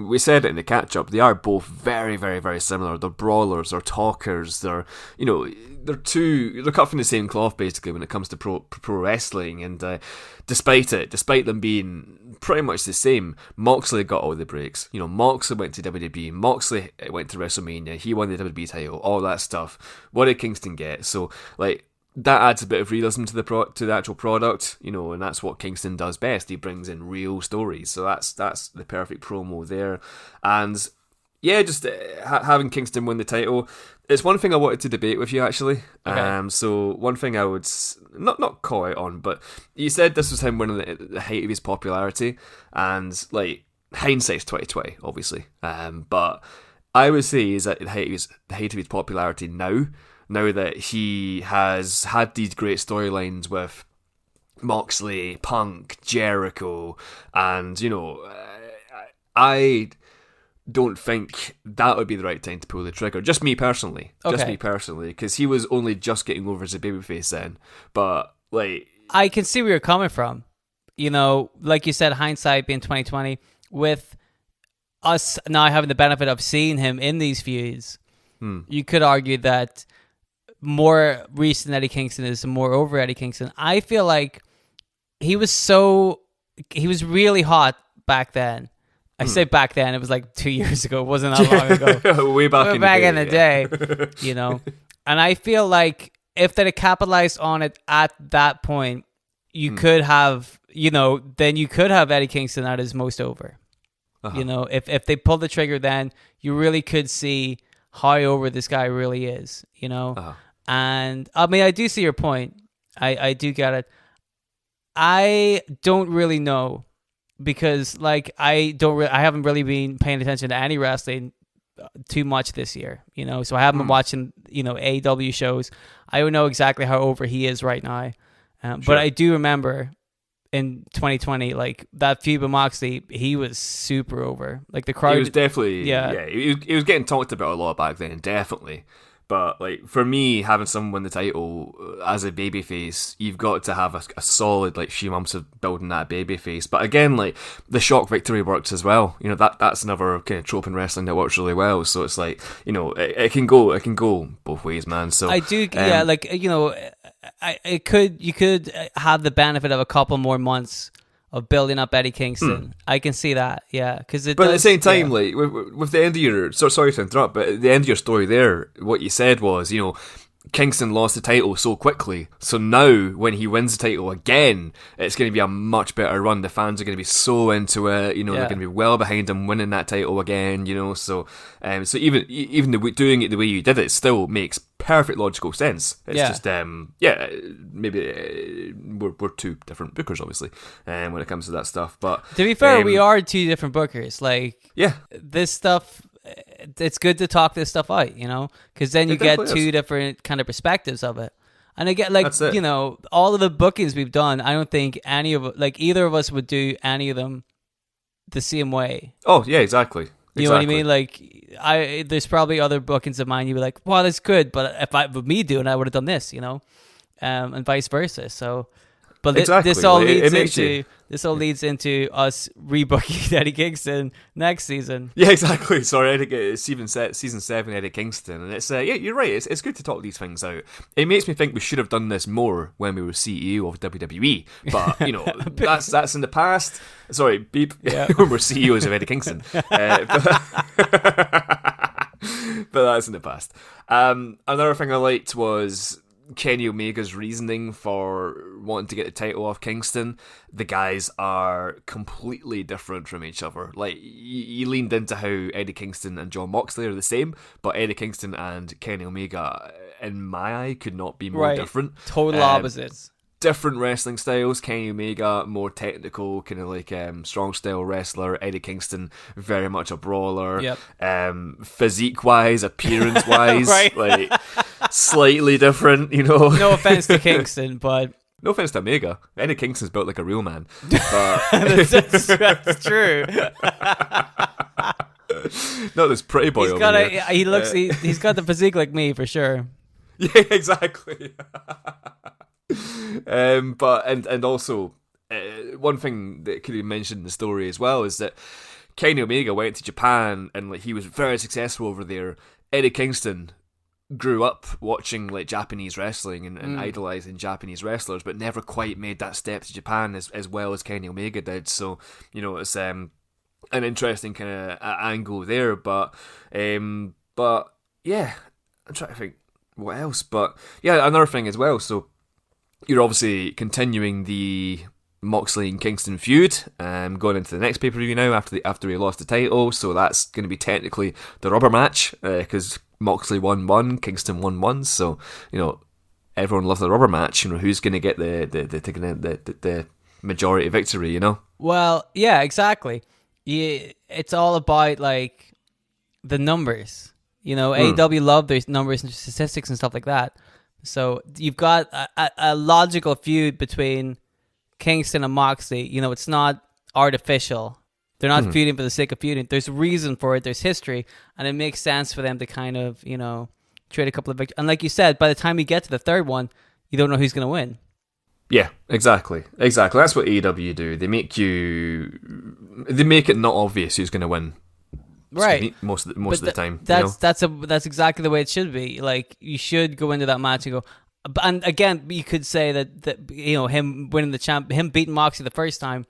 We said it in the catch-up, they are both very, very, very similar. They're brawlers, they're talkers, they're cut from the same cloth, basically, when it comes to pro wrestling. And despite them being pretty much the same, Moxley got all the breaks. Moxley went to WWE, Moxley went to WrestleMania, he won the WWE title, all that stuff. What did Kingston get? So, that adds a bit of realism to the actual product, and that's what Kingston does best. He brings in real stories, so that's the perfect promo there. And yeah, just having Kingston win the title, it's one thing I wanted to debate with you actually. Okay. So one thing I would not call out on, but you said this was him winning the height of his popularity, and hindsight's 20/20, obviously. But I would say is at the height of his popularity now that he has had these great storylines with Moxley, Punk, Jericho, and, I don't think that would be the right time to pull the trigger. Just me personally. Because he was only just getting over as a babyface then. But, I can see where you're coming from. Like you said, hindsight being 20/20, with us now having the benefit of seeing him in these feuds, you could argue that more recent Eddie Kingston is more over Eddie Kingston. I feel like he was really hot back then. I say back then, it was like 2 years ago. It wasn't that long ago. Way back in the day. And I feel like if they'd have capitalized on it at that point, you could have, then you could have Eddie Kingston at his most over. Uh-huh. If they pulled the trigger then, you really could see how over this guy really is, Uh-huh. And I mean, I do see your point. I do get it. I don't really know because I haven't really been paying attention to any wrestling too much this year, so I haven't been watching, AEW shows. I don't know exactly how over he is right now. Sure. But I do remember in 2020, that feud with Moxley, he was super over. The crowd. He was definitely, he was getting talked about a lot back then, definitely. But for me, having someone win the title as a babyface, you've got to have a solid few months of building that babyface. But again, the shock victory works as well. That's another kind of trope in wrestling that works really well. So it's it can go both ways, man. So I do, you could have the benefit of a couple more months of building up Eddie Kingston. I can see that, yeah. But at the same time, with the end of your... sorry to interrupt, but at the end of your story there, what you said was, Kingston lost the title so quickly, so now when he wins the title again, it's going to be a much better run. The fans are going to be so into it, they're going to be well behind him winning that title again, so even doing it the way you did it still makes perfect logical sense. It's just maybe we're two different bookers, obviously, when it comes to that stuff. But to be fair, we are two different bookers. This stuff, it's good to talk this stuff out, because then you get two different kind of perspectives of it. And I get all of the bookings we've done, I don't think any of either of us would do any of them the same way. Oh yeah, exactly. You know what I mean? There's probably other bookings of mine you'd be like, wow, that's good, but with me doing it, I would have done this, and vice versa. So, but this all leads into us rebooking Eddie Kingston next season. Yeah, exactly. Sorry, season 7, Eddie Kingston, and it's you're right. It's good to talk these things out. It makes me think we should have done this more when we were CEO of WWE, but that's in the past. Sorry, beep. Yeah. When we're CEOs of Eddie Kingston, but that's in the past. Another thing I liked was Kenny Omega's reasoning for wanting to get the title off Kingston, the guys are completely different from each other. Like, you leaned into how Eddie Kingston and Jon Moxley are the same, but Eddie Kingston and Kenny Omega, in my eye, could not be more different. Total opposites. Different wrestling styles. Kenny Omega, more technical, kind of like strong style wrestler. Eddie Kingston, very much a brawler. Yep. Physique wise, appearance wise, Right. like slightly different. No offense to Kingston, but no offense to Omega. Eddie Kingston's built like a real man. But that's true. not this pretty boy. He's got the physique like me for sure. Yeah, exactly. But also one thing that could be mentioned in the story as well is that Kenny Omega went to Japan and like he was very successful over there. Eddie Kingston grew up watching like Japanese wrestling and idolizing Japanese wrestlers, but never quite made that step to Japan as well as Kenny Omega did. So it's an interesting kind of angle there. But yeah, I'm trying to think what else. But yeah, another thing as well. So you're obviously continuing the Moxley and Kingston feud, going into the next pay-per-view now after he lost the title. So that's going to be technically the rubber match because Moxley won 1, Kingston won 1. So everyone loves the rubber match. Who's going to get the majority victory? Well, yeah, exactly. It's all about like the numbers. AEW love their numbers and statistics and stuff like that. So you've got a logical feud between Kingston and Moxley. It's not artificial. They're not feuding for the sake of feuding. There's a reason for it. There's history. And it makes sense for them to kind of, trade a couple of victories. And like you said, by the time you get to the third one, you don't know who's going to win. Yeah, exactly. That's what AEW do. They make it not obvious who's going to win. Right. Most of the time. That's exactly the way it should be. Like, you should go into that match and go. And again, you could say that him winning the him beating Moxley the first time,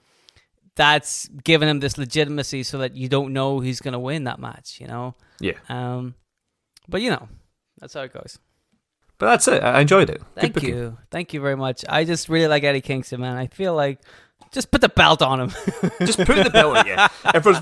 that's giving him this legitimacy so that you don't know who's going to win that match. Yeah. But that's how it goes. But that's it. I enjoyed it. Thank you very much. I just really like Eddie Kingston, man. I feel like just put the belt on him. Just put the belt on, yeah. If there's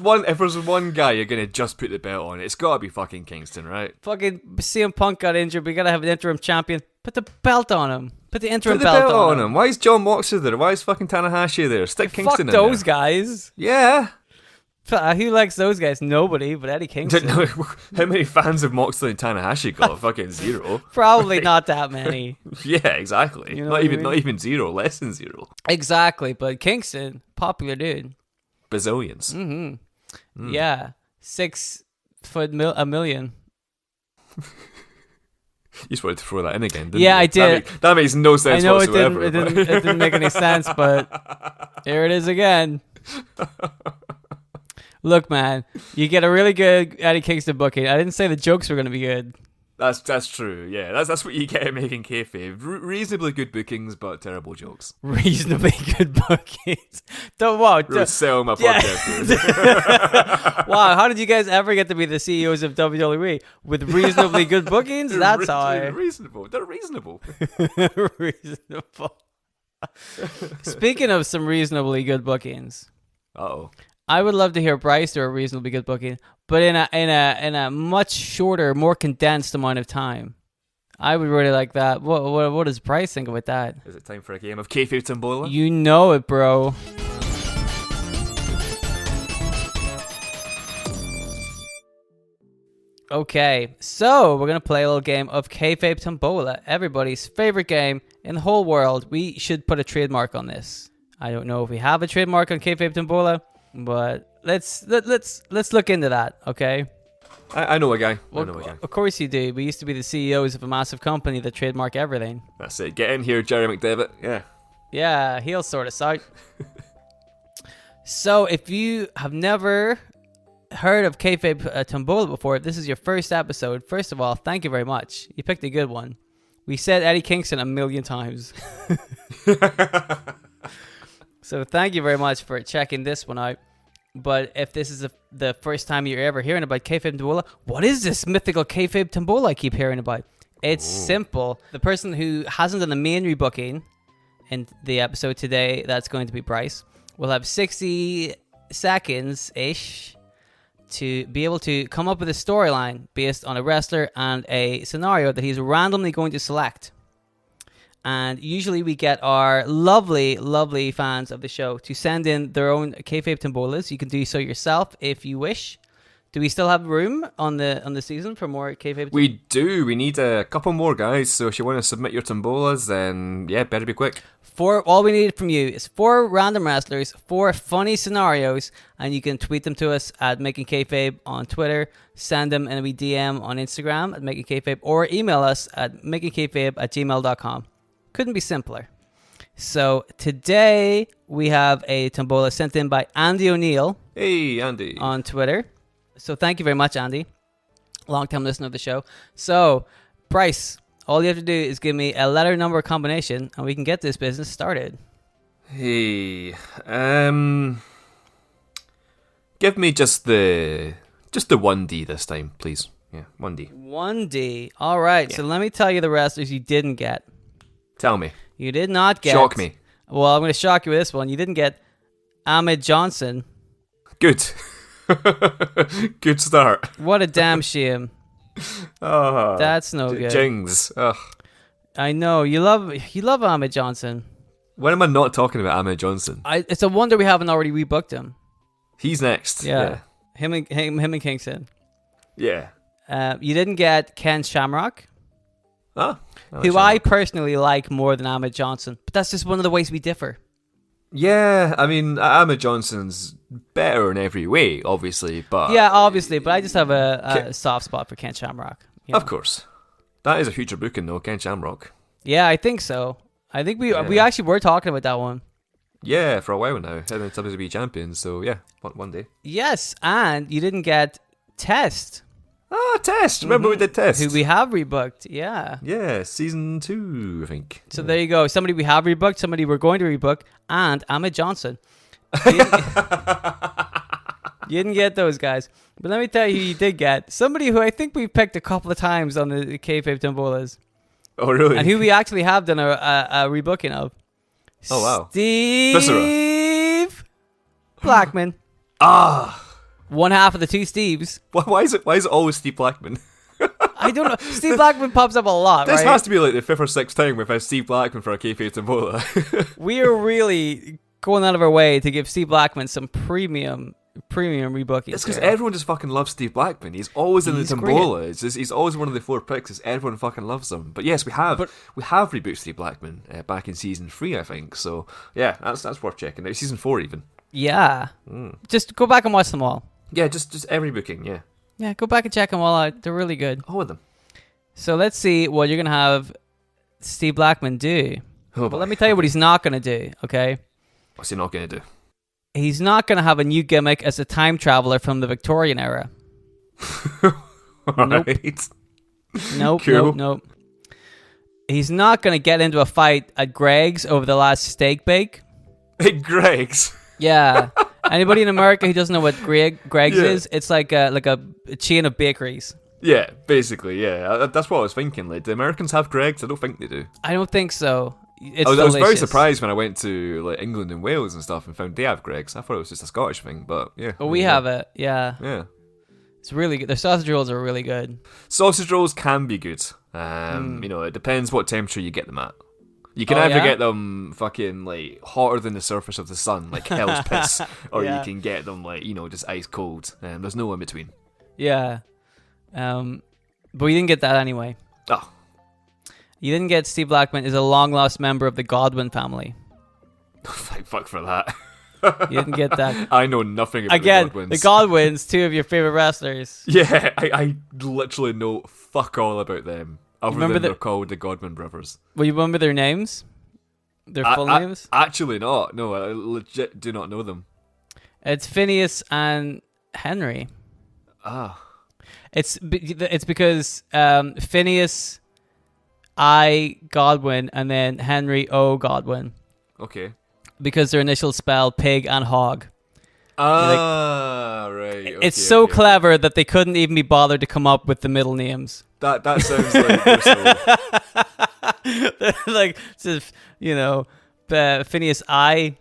one guy you're gonna just put the belt on, it's gotta be fucking Kingston, right? Fucking CM Punk got injured. We gotta have an interim champion. Put the belt on him. Put the interim belt on him. Why is Jon Moxley there? Why is fucking Tanahashi there? Stick Kingston in there. Fuck those guys. Yeah. Who likes those guys? Nobody, but Eddie Kingston. How many fans have Moxley and Tanahashi got? Fucking zero. Probably not that many. Yeah, exactly. Not even zero. Less than zero. Exactly, but Kingston, popular dude. Bazillions. Mm-hmm. Yeah, 6 foot a million. You just wanted to throw that in again, didn't you? I did. That makes no sense whatsoever. It didn't make any sense, but here it is again. Look, man, you get a really good Eddie Kingston booking. I didn't say the jokes were going to be good. That's true. Yeah, that's what you get at making kayfabe. Reasonably good bookings, but terrible jokes. Reasonably good bookings. Don't sell my podcast. Wow, how did you guys ever get to be the CEOs of WWE with reasonably good bookings? That's how I. Reasonable. They're reasonable. Reasonable. Speaking of some reasonably good bookings. Uh-oh. I would love to hear Bryce do a reasonably good booking, but in a much shorter, more condensed amount of time. I would really like that. What does Bryce think about that? Is it time for a game of Kayfabe Tombola? You know it, bro. Okay, so we're gonna play a little game of Kayfabe Tombola, everybody's favorite game in the whole world. We should put a trademark on this. I don't know if we have a trademark on Kayfabe Tombola. But let's look into that, okay? I know a guy. Of course you do. We used to be the CEOs of a massive company that trademark everything. That's it. Get in here, Jerry McDevitt. Yeah. Yeah, he'll sort us out. So if you have never heard of Kayfabe Tombola before, if this is your first episode, first of all, thank you very much. You picked a good one. We said Eddie Kingston 1,000,000 times. So thank you very much for checking this one out. But if this is the first time you're ever hearing about Kayfabe Tombola, what is this mythical Kayfabe Tombola I keep hearing about? It's simple. The person who hasn't done the main rebooking in the episode today, that's going to be Bryce, will have 60 seconds-ish to be able to come up with a storyline based on a wrestler and a scenario that he's randomly going to select. And usually we get our lovely, lovely fans of the show to send in their own Kayfabe Tombolas. You can do so yourself if you wish. Do we still have room on the season for more Kayfabe? We do. We need a couple more guys. So if you want to submit your Tombolas, then yeah, better be quick. All we need from you is 4 random wrestlers, 4 funny scenarios, and you can tweet them to us at Making Kayfabe on Twitter, send them in a DM on Instagram at Making Kayfabe, or email us at makingkayfabe@gmail.com. Couldn't be simpler. So today we have a tombola sent in by Andy O'Neill. Hey, Andy. On Twitter. So thank you very much, Andy. Long-time listener of the show. So, Bryce, all you have to do is give me a letter number combination and we can get this business started. Hey, give me just the 1D this time, please. Yeah, 1D. 1D. All right. Yeah. So let me tell you the wrestlers you didn't get. Tell me. You did not get. Shock me. Well, I'm going to shock you with this one. You didn't get Ahmed Johnson. Good. Good start. What a damn shame. Oh, that's no good. Jings. Ugh. I know you love Ahmed Johnson. When am I not talking about Ahmed Johnson? It's a wonder we haven't already rebooked him. He's next. Yeah. Him and Kingston. Yeah. You didn't get Ken Shamrock. Ah. Who I personally like more than Ahmed Johnson, but that's just one of the ways we differ. Yeah, I mean, Ahmed Johnson's better in every way, obviously, but... Yeah, obviously, but I just have a soft spot for Ken Shamrock. You know? Of course. That is a future booking, though, Ken Shamrock. Yeah, I think so. I think we actually were talking about that one. Yeah, for a while now. Heading to WWE champions, so yeah, one day. Yes, and you didn't get Test. Ah, Test! Remember we did Test? Who we have rebooked, yeah. Yeah, season 2, I think. So there you go. Somebody we have rebooked, somebody we're going to rebook, and Ahmed Johnson. You didn't get those guys. But let me tell you who you did get. Somebody who I think we've picked a couple of times on the Kayfabe Tombolas. Oh, really? And who we actually have done a rebooking of. Oh, wow. Steve Blackman. Ah! One half of the two Steves. Why is it always Steve Blackman? I don't know. Steve Blackman pops up a lot, This right? has to be like the 5th or 6th time we've had Steve Blackman for a Kayfabe Tombola. We are really going out of our way to give Steve Blackman some premium rebooking. It's because everyone just fucking loves Steve Blackman. He's always in the Tombola. He's always one of the 4 picks. Everyone fucking loves him. But yes, we have rebooted Steve Blackman back in season 3, I think. So yeah, that's worth checking out. Season 4 even. Yeah. Just go back and watch them all. Yeah, just every booking, yeah. Yeah, go back and check them all out. They're really good. All of them. So let's see what you're going to have Steve Blackman do. Oh, but let me tell you what he's not going to do, okay? What's he not going to do? He's not going to have a new gimmick as a time traveler from the Victorian era. Nope. Right. Nope, Cool. nope. He's not going to get into a fight at Greg's over the last steak bake. Hey, Greg's. Yeah. Anybody in America who doesn't know what Greg's is, it's like a chain of bakeries. Yeah, basically, yeah. That's what I was thinking. Like, do Americans have Greg's? I don't think they do. I don't think so. It's I was very delicious. surprised when I went to like England and Wales and stuff and found they have Greg's. I thought it was just a Scottish thing, but yeah. But we have it, yeah. Yeah. It's really good. Their sausage rolls are really good. Sausage rolls can be good. You know, it depends what temperature you get them at. You can either get them fucking like hotter than the surface of the sun, like hell's piss, or you can get them like, you know, just ice cold. There's no in between. Yeah. But you didn't get that anyway. Oh. You didn't get Steve Blackman is a long lost member of the Godwin family. Thank fuck for that. You didn't get that. I know nothing about Again, the Godwins. the Godwins, 2 of your favorite wrestlers. Yeah, I literally know fuck all about them. Other than they're called the Godwin brothers. Well, you remember their names? Their full names? Actually not. No, I legit do not know them. It's Phineas and Henry. Ah. It's because Phineas I. Godwin and then Henry O. Godwin. Okay. Because their initials spell pig and hog. Right. Okay, It's so okay. clever that they couldn't even be bothered to come up with the middle names. That sounds like they're so... Like, Phineas I.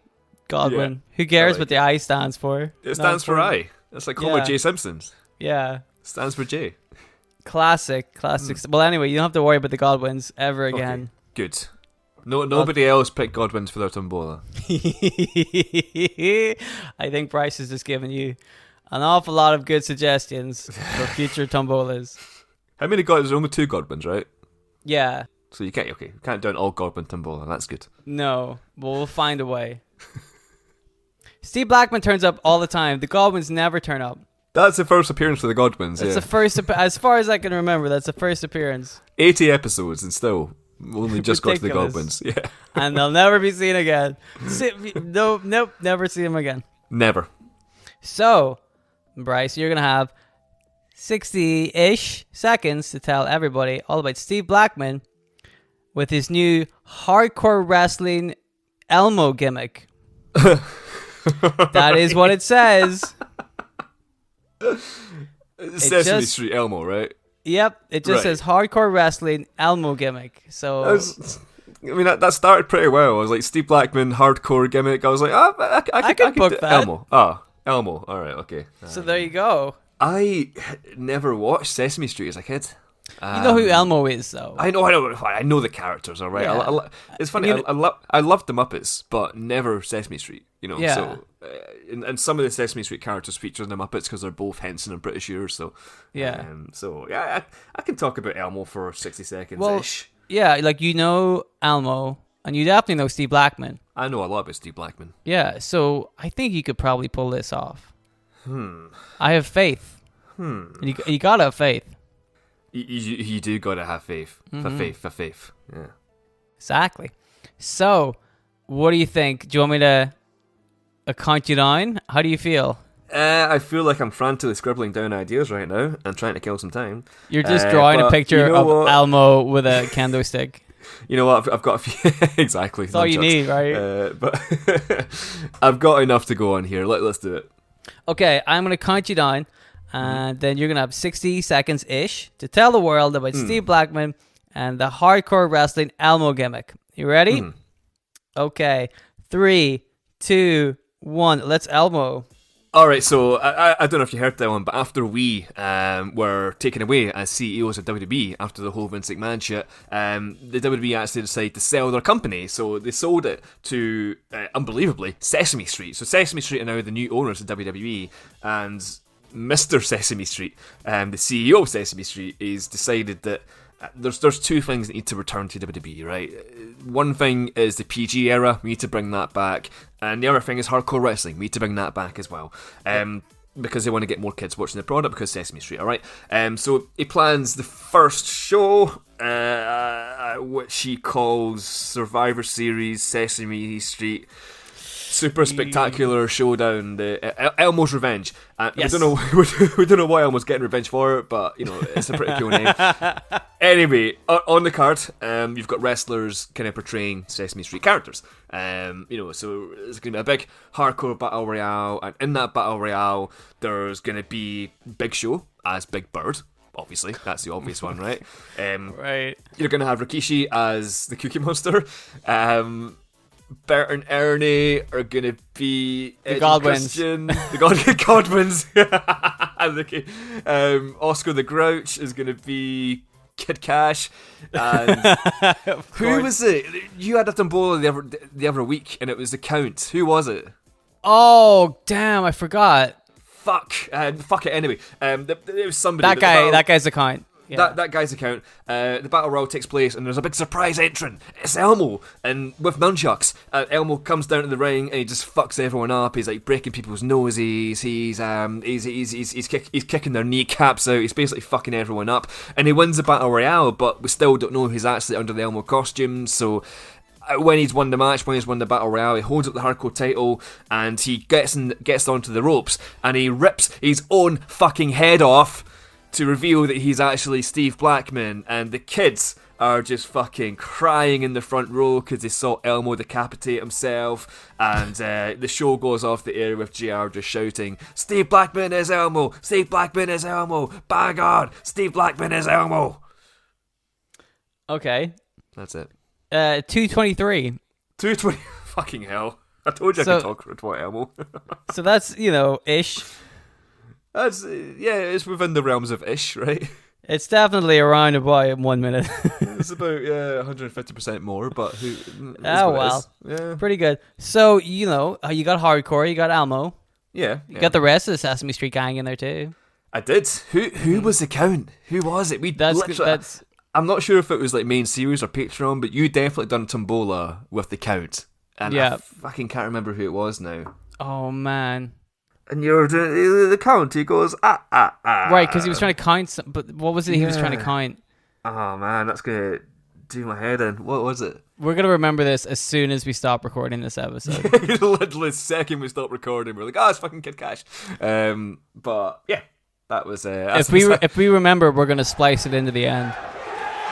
Godwin. Yeah, Who cares I like what the I stands for? It stands for I. It's like Homer Yeah. J. Simpsons. Yeah. It stands for J. Classic. Well, anyway, you don't have to worry about the Godwins ever again. Okay, good. Nobody else picked Godwins for their tombola. I think Bryce has just given you an awful lot of good suggestions for future tombolas. How many Godwins? There's only 2 Godwins, right? Yeah. So you can't do an all Godwin tombola. That's good. No, but we'll find a way. Steve Blackman turns up all the time. The Godwins never turn up. That's the first appearance for the Godwins. That's yeah. the first, as far as I can remember. That's the first appearance, 80 episodes and still only just got to the Ridiculous. Godwins. Yeah. and they'll never be seen again. Nope, never see them again. Never. So, Bryce, you're gonna have 60-ish seconds to tell everybody all about Steve Blackman with his new hardcore wrestling Elmo gimmick. That is what it says. Sesame Street Elmo, right? Yep, it just Right. says hardcore wrestling Elmo gimmick. So That started pretty well. I was like, Steve Blackman, hardcore gimmick. I was like, I could book do that. Elmo. Elmo. All right, okay. so there you go. I never watched Sesame Street as a kid. You know who Elmo is, though. I know the characters, all right. Yeah. It's funny. I loved the Muppets, but never Sesame Street. Yeah. So and some of the Sesame Street characters feature in the Muppets because they're both Henson and British years. So Yeah. I can talk about Elmo for 60 seconds Well, ish. yeah, like Elmo, and you definitely know Steve Blackman. I know a lot about Steve Blackman. Yeah, so I think you could probably pull this off. I have faith. You gotta have faith. You do gotta have faith. For faith. Yeah. Exactly. So, what do you think? Do you want me to count you down? How do you feel? I feel like I'm frantically scribbling down ideas right now and trying to kill some time. You're just drawing a but picture you know of what? Elmo with a kendo stick. You know what? I've got a few. Exactly. That's all you need, right? But I've got enough to go on here. Let's do it. Okay, I'm going to count you down, and then you're going to have 60 seconds-ish to tell the world about Steve Blackman and the hardcore wrestling Elmo gimmick. You ready? Okay. 3, 2, 1. Let's Elmo. All right, so I don't know if you heard that one, but after we were taken away as CEOs of WWE after the whole Vince McMahon shit, the WWE actually decided to sell their company. So they sold it to, unbelievably, Sesame Street. So Sesame Street are now the new owners of WWE, and Mr. Sesame Street, the CEO of Sesame Street, is decided that there's 2 things that need to return to WWE, right? One thing is the PG era, we need to bring that back, and the other thing is hardcore wrestling, we need to bring that back as well, because they want to get more kids watching the product because Sesame Street, alright? So he plans the first show, which he calls Survivor Series Sesame Street Super Spectacular Showdown, the Elmo's Revenge. Yes. We don't know why Elmo's getting revenge for it, but it's a pretty cool name. Anyway, on the card, you've got wrestlers kind of portraying Sesame Street characters. So it's going to be a big hardcore battle royale, and in that battle royale, there's going to be Big Show as Big Bird. Obviously, that's the obvious one, right? Right. You're going to have Rikishi as the Cookie Monster. Bert and Ernie are gonna be The Godwins. Christian, the Godwins. Oscar the Grouch is gonna be Kid Cash. And who was it? You had a tombola the other week, and it was the Count. Who was it? Oh, damn, I forgot. Fuck it. Anyway, it was somebody. That guy. That guy's the count. Yeah. That guy's account. The battle royal takes place, and there's a big surprise entrant. It's Elmo, and with nunchucks. Elmo comes down to the ring, and he just fucks everyone up. He's like breaking people's noses. He's kicking their kneecaps out. He's basically fucking everyone up, and he wins the battle royale. But we still don't know who's actually under the Elmo costume. So when he's won the match, when he's won the battle royale, he holds up the hardcore title, and he gets onto the ropes, and he rips his own fucking head off to reveal that he's actually Steve Blackman, and the kids are just fucking crying in the front row because they saw Elmo decapitate himself, and the show goes off the air with JR just shouting, Steve Blackman is Elmo! Steve Blackman is Elmo! By God, Steve Blackman is Elmo! Okay. That's it. 223. 220. Fucking hell. I told you I could talk about Elmo. So that's, ish. That's, it's within the realms of ish, right? It's definitely around about 1 minute. It's about 150% more, but oh well, yeah, pretty good. So you got hardcore, you got Elmo, you got the rest of the Sesame Street gang in there too. I did. Who was the count? Who was it? That's. I'm not sure if it was like main series or Patreon, but you definitely done Tombola with the count, and I fucking can't remember who it was now. Oh man. And you're doing the count. He goes Right, because he was trying to count. But what was it he was trying to count? Oh man, that's gonna do my head in. What was it? We're gonna remember this as soon as we stop recording this episode. Literally, the second we stop recording, we're like, it's fucking Kid Cash. But yeah, that was. If we remember, we're gonna splice it into the end.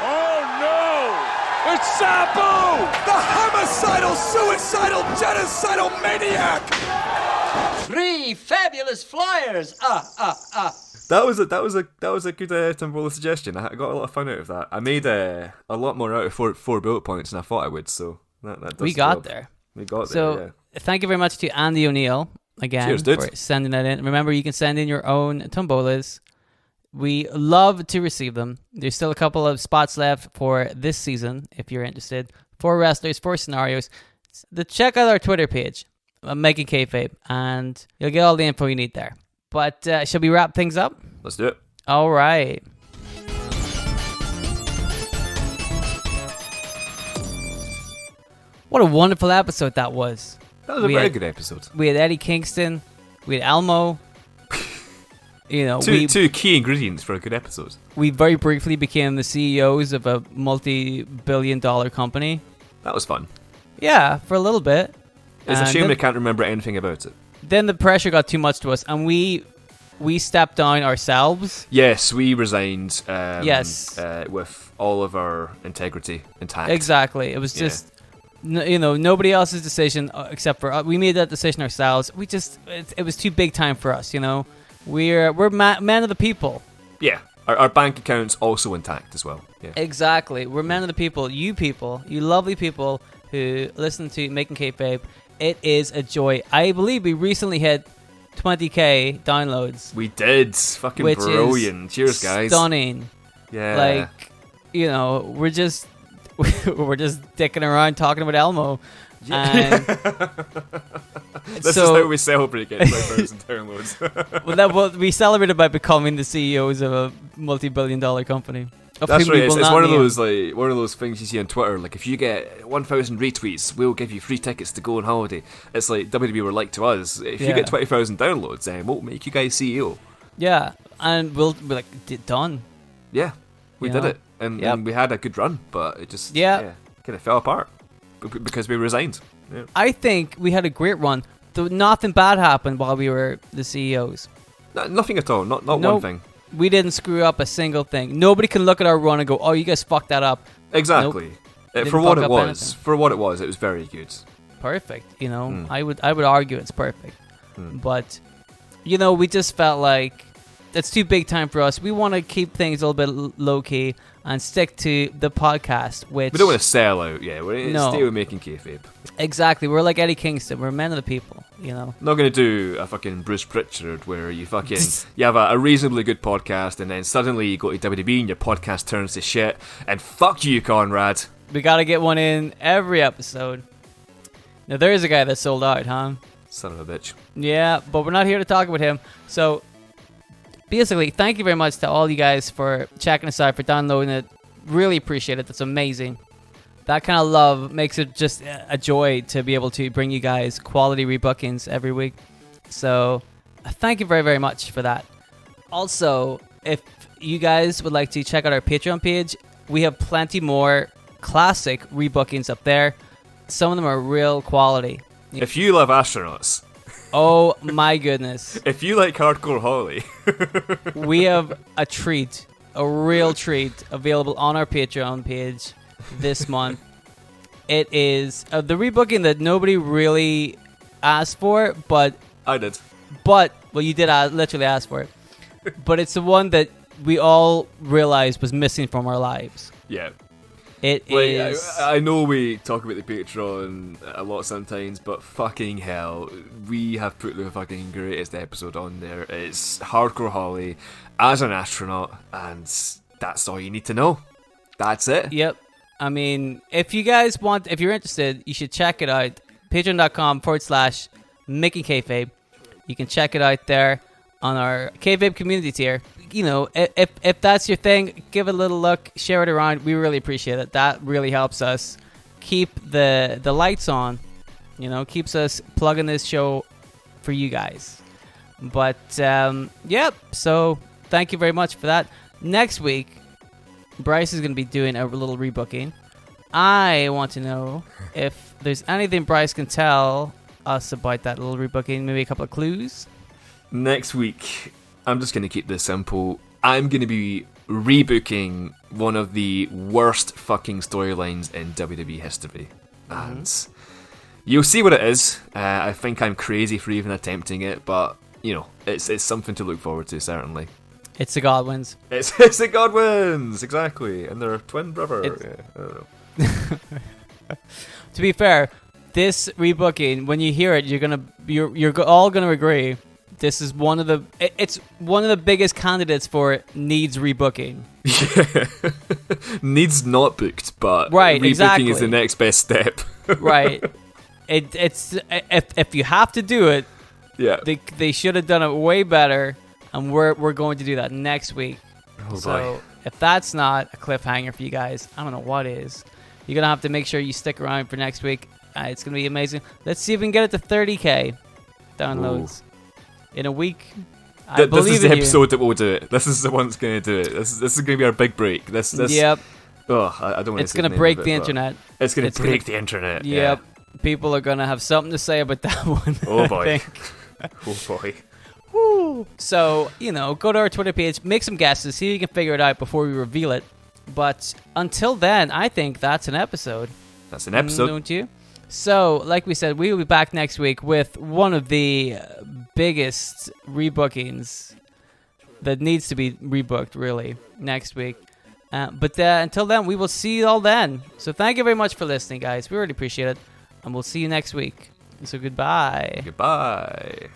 Oh no! It's Sabu, the homicidal, suicidal, genocidal maniac. 3 fabulous flyers! That was a good Tombola suggestion. I got a lot of fun out of that. I made a lot more out of four bullet points than I thought I would. So that does we got there. We got there. So thank you very much to Andy O'Neill again for sending that in. Remember, you can send in your own tombolas. We love to receive them. There's still a couple of spots left for this season if you're interested. 4 wrestlers, 4 scenarios. Check out our Twitter page. I'm making Kayfabe, and you'll get all the info you need there. But shall we wrap things up? Let's do it. All right. What a wonderful episode that was. That was a very good episode. We had Eddie Kingston. We had Elmo. Two key ingredients for a good episode. We very briefly became the CEOs of a multi-billion-dollar company. That was fun. Yeah, for a little bit. It's a shame I can't remember anything about it. Then the pressure got too much to us, and we stepped down ourselves. Yes, we resigned. Yes, with all of our integrity intact. Exactly. It was just, nobody else's decision except for us. We made that decision ourselves. It was too big time for us. We're men of the people. Yeah, our bank account's also intact as well. Yeah, exactly. We're men of the people. You lovely people who listen to Making Kayfabe. It is a joy. I believe we recently hit 20k downloads. We did. Fucking which brilliant. Is cheers, guys. Stunning. Yeah. We're just dicking around talking about Elmo. Yeah. And this is how we celebrate getting 5,000 downloads. We celebrated by becoming the CEOs of a multi-billion-dollar company. That's right. It's one of those things you see on Twitter. Like, if you get 1,000 retweets, we'll give you free tickets to go on holiday. It's like WWE were like to us. If you get 20,000 downloads, we'll make you guys CEO. Yeah, and we'll be like, done. Yeah, we did it, and we had a good run, but it just kind of fell apart because we resigned. Yeah. I think we had a great run. Nothing bad happened while we were the CEOs. Nothing at all. Not one thing. We didn't screw up a single thing. Nobody can look at our run and go, "Oh, you guys fucked that up." Exactly. Nope. For what it was, it was very good. Perfect. I would argue it's perfect. But we just felt like it's too big time for us. We want to keep things a little bit low key and stick to the podcast, which we don't want to sell out. Yeah, we're stay with Making Kayfabe. Exactly. We're like Eddie Kingston. We're men of the people. Not going to do a fucking Bruce Pritchard where you you have a reasonably good podcast and then suddenly you go to WWE and your podcast turns to shit. And fuck you, Conrad. We got to get one in every episode. Now there is a guy that sold out, huh? Son of a bitch. Yeah, but we're not here to talk about him. So basically, thank you very much to all you guys for checking us out, for downloading it. Really appreciate it. That's amazing. That kind of love makes it just a joy to be able to bring you guys quality rebookings every week. So thank you very, very much for that. Also, if you guys would like to check out our Patreon page, we have plenty more classic rebookings up there. Some of them are real quality. If you love astronauts. Oh my goodness. If you like Hardcore Holly. We have a treat a real treat available on our Patreon page this month. It is the rebooking that nobody really asked for, but I did. well, you did literally ask for it. But it's the one that we all realized was missing from our lives. Yeah. It is. I know we talk about the Patreon a lot sometimes, but fucking hell, we have put the fucking greatest episode on there. It's Hardcore Holly as an astronaut, and that's all you need to know. That's it. Yep. I mean, if you're interested, you should check it out. Patreon.com/Making Kayfabe. You can check it out there on our Kayfabe community tier. You know, if that's your thing, give it a little look, share it around. We really appreciate it. That really helps us keep the lights on. You know, keeps us plugging this show for you guys. But yep. So thank you very much for that. Next week, Bryce is going to be doing a little rebooking. I want to know if there's anything Bryce can tell us about that little rebooking. Maybe a couple of clues. Next week, I'm just going to keep this simple. I'm going to be rebooking one of the worst fucking storylines in WWE history. And you'll see what it is. I think I'm crazy for even attempting it, but, you know, it's something to look forward to, certainly. It's the Godwins. It's the Godwins, exactly. And their twin brother. Yeah, I don't know. To be fair, this rebooking, when you hear it, you're all gonna agree. This is it's one of the biggest candidates for needs rebooking. Yeah. Needs not booked, but right, rebooking exactly. is the next best step. Right. It's if you have to do it, yeah. They should have done it way better, and we're going to do that next week. Oh So boy. if that's not a cliffhanger for you guys, I don't know what is. You're gonna have to make sure you stick around for next week. It's gonna be amazing. Let's see if we can get it to 30k downloads in a week. I This believe is the in you. episode that will do it. This is the one that's going to do it. This is going to be our big break. This. Yep. Oh, I don't want to. It's gonna break the internet. It's going to break the internet. Yep. People are gonna have something to say about that one. Oh I boy. think. Oh boy. Woo. So, you know, go to our Twitter page, make some guesses, see if you can figure it out before we reveal it. But until then, I think that's an episode. That's an episode. Don't you? So, like we said, we will be back next week with one of the biggest rebookings that needs to be rebooked, really, next week. But until then, we will see you all then. So thank you very much for listening, guys. We really appreciate it. And we'll see you next week. So goodbye. Goodbye.